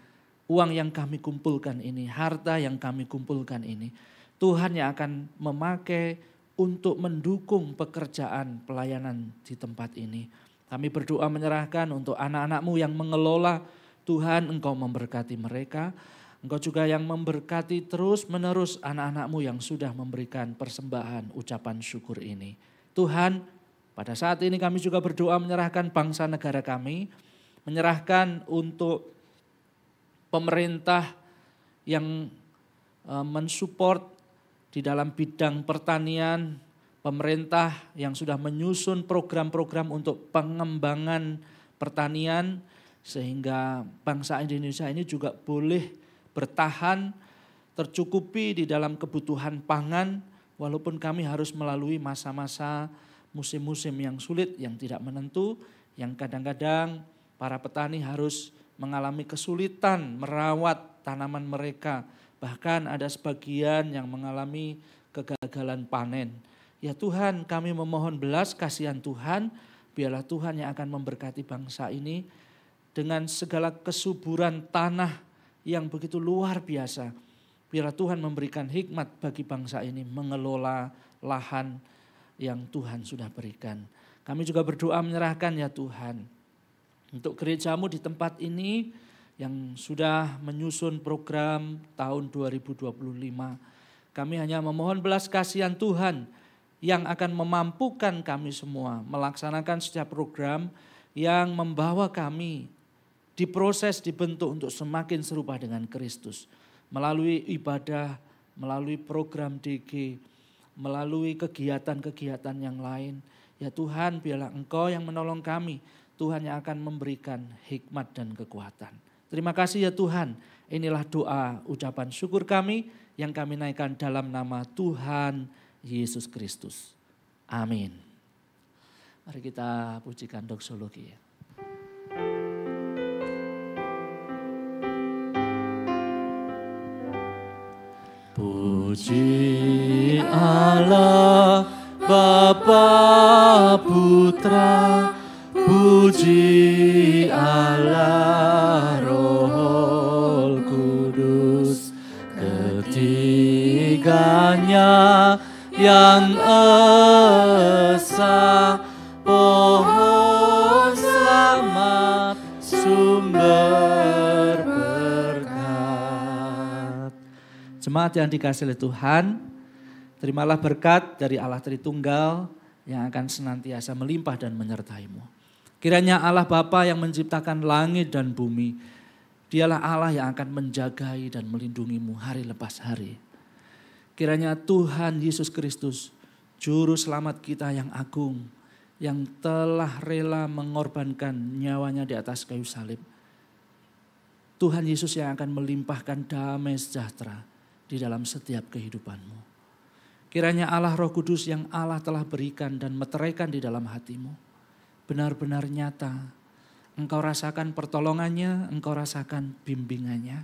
Uang yang kami kumpulkan ini, harta yang kami kumpulkan ini. Tuhan yang akan memakai untuk mendukung pekerjaan pelayanan di tempat ini. Kami berdoa menyerahkan untuk anak-anak-Mu yang mengelola. Tuhan Engkau memberkati mereka. Engkau juga yang memberkati terus menerus anak-anak-Mu yang sudah memberikan persembahan ucapan syukur ini. Tuhan pada saat ini kami juga berdoa menyerahkan bangsa negara kami. Menyerahkan untuk pemerintah yang mensupport di dalam bidang pertanian, pemerintah yang sudah menyusun program-program untuk pengembangan pertanian sehingga bangsa Indonesia ini juga boleh bertahan, tercukupi di dalam kebutuhan pangan walaupun kami harus melalui masa-masa musim-musim yang sulit, yang tidak menentu, yang kadang-kadang para petani harus mengalami kesulitan merawat tanaman mereka. Bahkan ada sebagian yang mengalami kegagalan panen. Ya Tuhan kami memohon belas kasihan Tuhan, biarlah Tuhan yang akan memberkati bangsa ini dengan segala kesuburan tanah yang begitu luar biasa. Biarlah Tuhan memberikan hikmat bagi bangsa ini mengelola lahan yang Tuhan sudah berikan. Kami juga berdoa menyerahkan ya Tuhan untuk gereja-Mu di tempat ini yang sudah menyusun program tahun 2025. Kami hanya memohon belas kasihan Tuhan yang akan memampukan kami semua melaksanakan setiap program yang membawa kami diproses, dibentuk untuk semakin serupa dengan Kristus. Melalui ibadah, melalui program DG, melalui kegiatan-kegiatan yang lain. Ya Tuhan biarlah Engkau yang menolong kami. Tuhan yang akan memberikan hikmat dan kekuatan. Terima kasih ya Tuhan. Inilah doa ucapan syukur kami yang kami naikkan dalam nama Tuhan Yesus Kristus. Amin. Mari kita pujikan doksologi. Puji Allah Bapa Putra, puji Allah Roh Kudus, ketika yang esa, pohon selamat, sumber berkat. Jemaat yang dikasihi oleh Tuhan, terimalah berkat dari Allah Tritunggal yang akan senantiasa melimpah dan menyertaimu. Kiranya Allah Bapa yang menciptakan langit dan bumi, Dialah Allah yang akan menjagai dan melindungimu hari lepas hari. Kiranya Tuhan Yesus Kristus, Juru Selamat kita yang agung, yang telah rela mengorbankan nyawanya di atas kayu salib. Tuhan Yesus yang akan melimpahkan damai sejahtera di dalam setiap kehidupanmu. Kiranya Allah Roh Kudus yang Allah telah berikan dan meteraikan di dalam hatimu, benar-benar nyata. Engkau rasakan pertolongannya, engkau rasakan bimbingannya.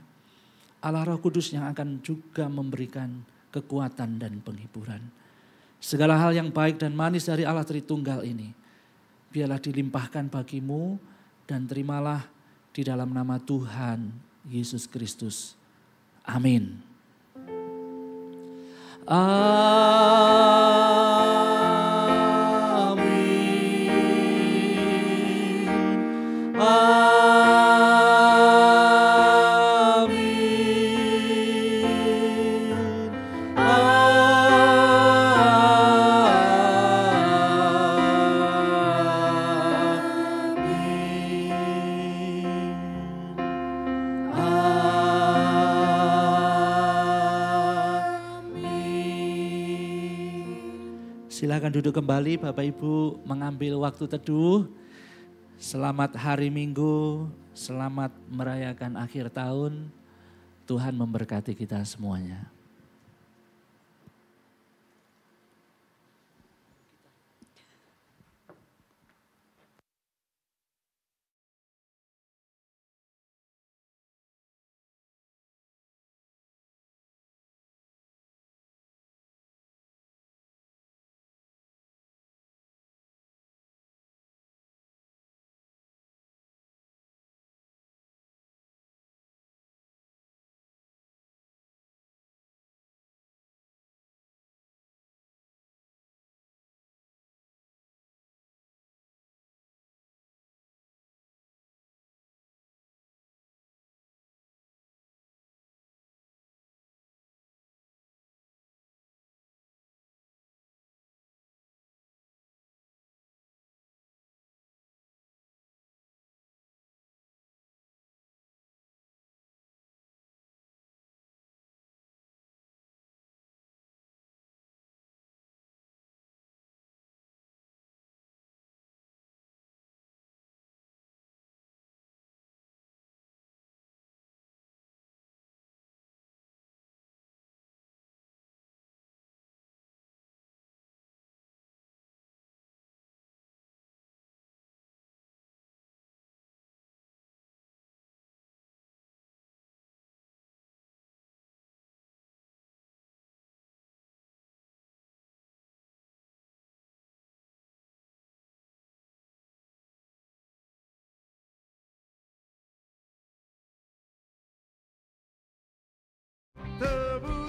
Allah Roh Kudus yang akan juga memberikan kekuatan dan penghiburan. Segala hal yang baik dan manis dari Allah Tritunggal ini, biarlah dilimpahkan bagimu dan terimalah di dalam nama Tuhan Yesus Kristus. Amin. Silakan duduk kembali Bapak Ibu, mengambil waktu teduh. Selamat hari Minggu, selamat merayakan akhir tahun. Tuhan memberkati kita semuanya. Tepuk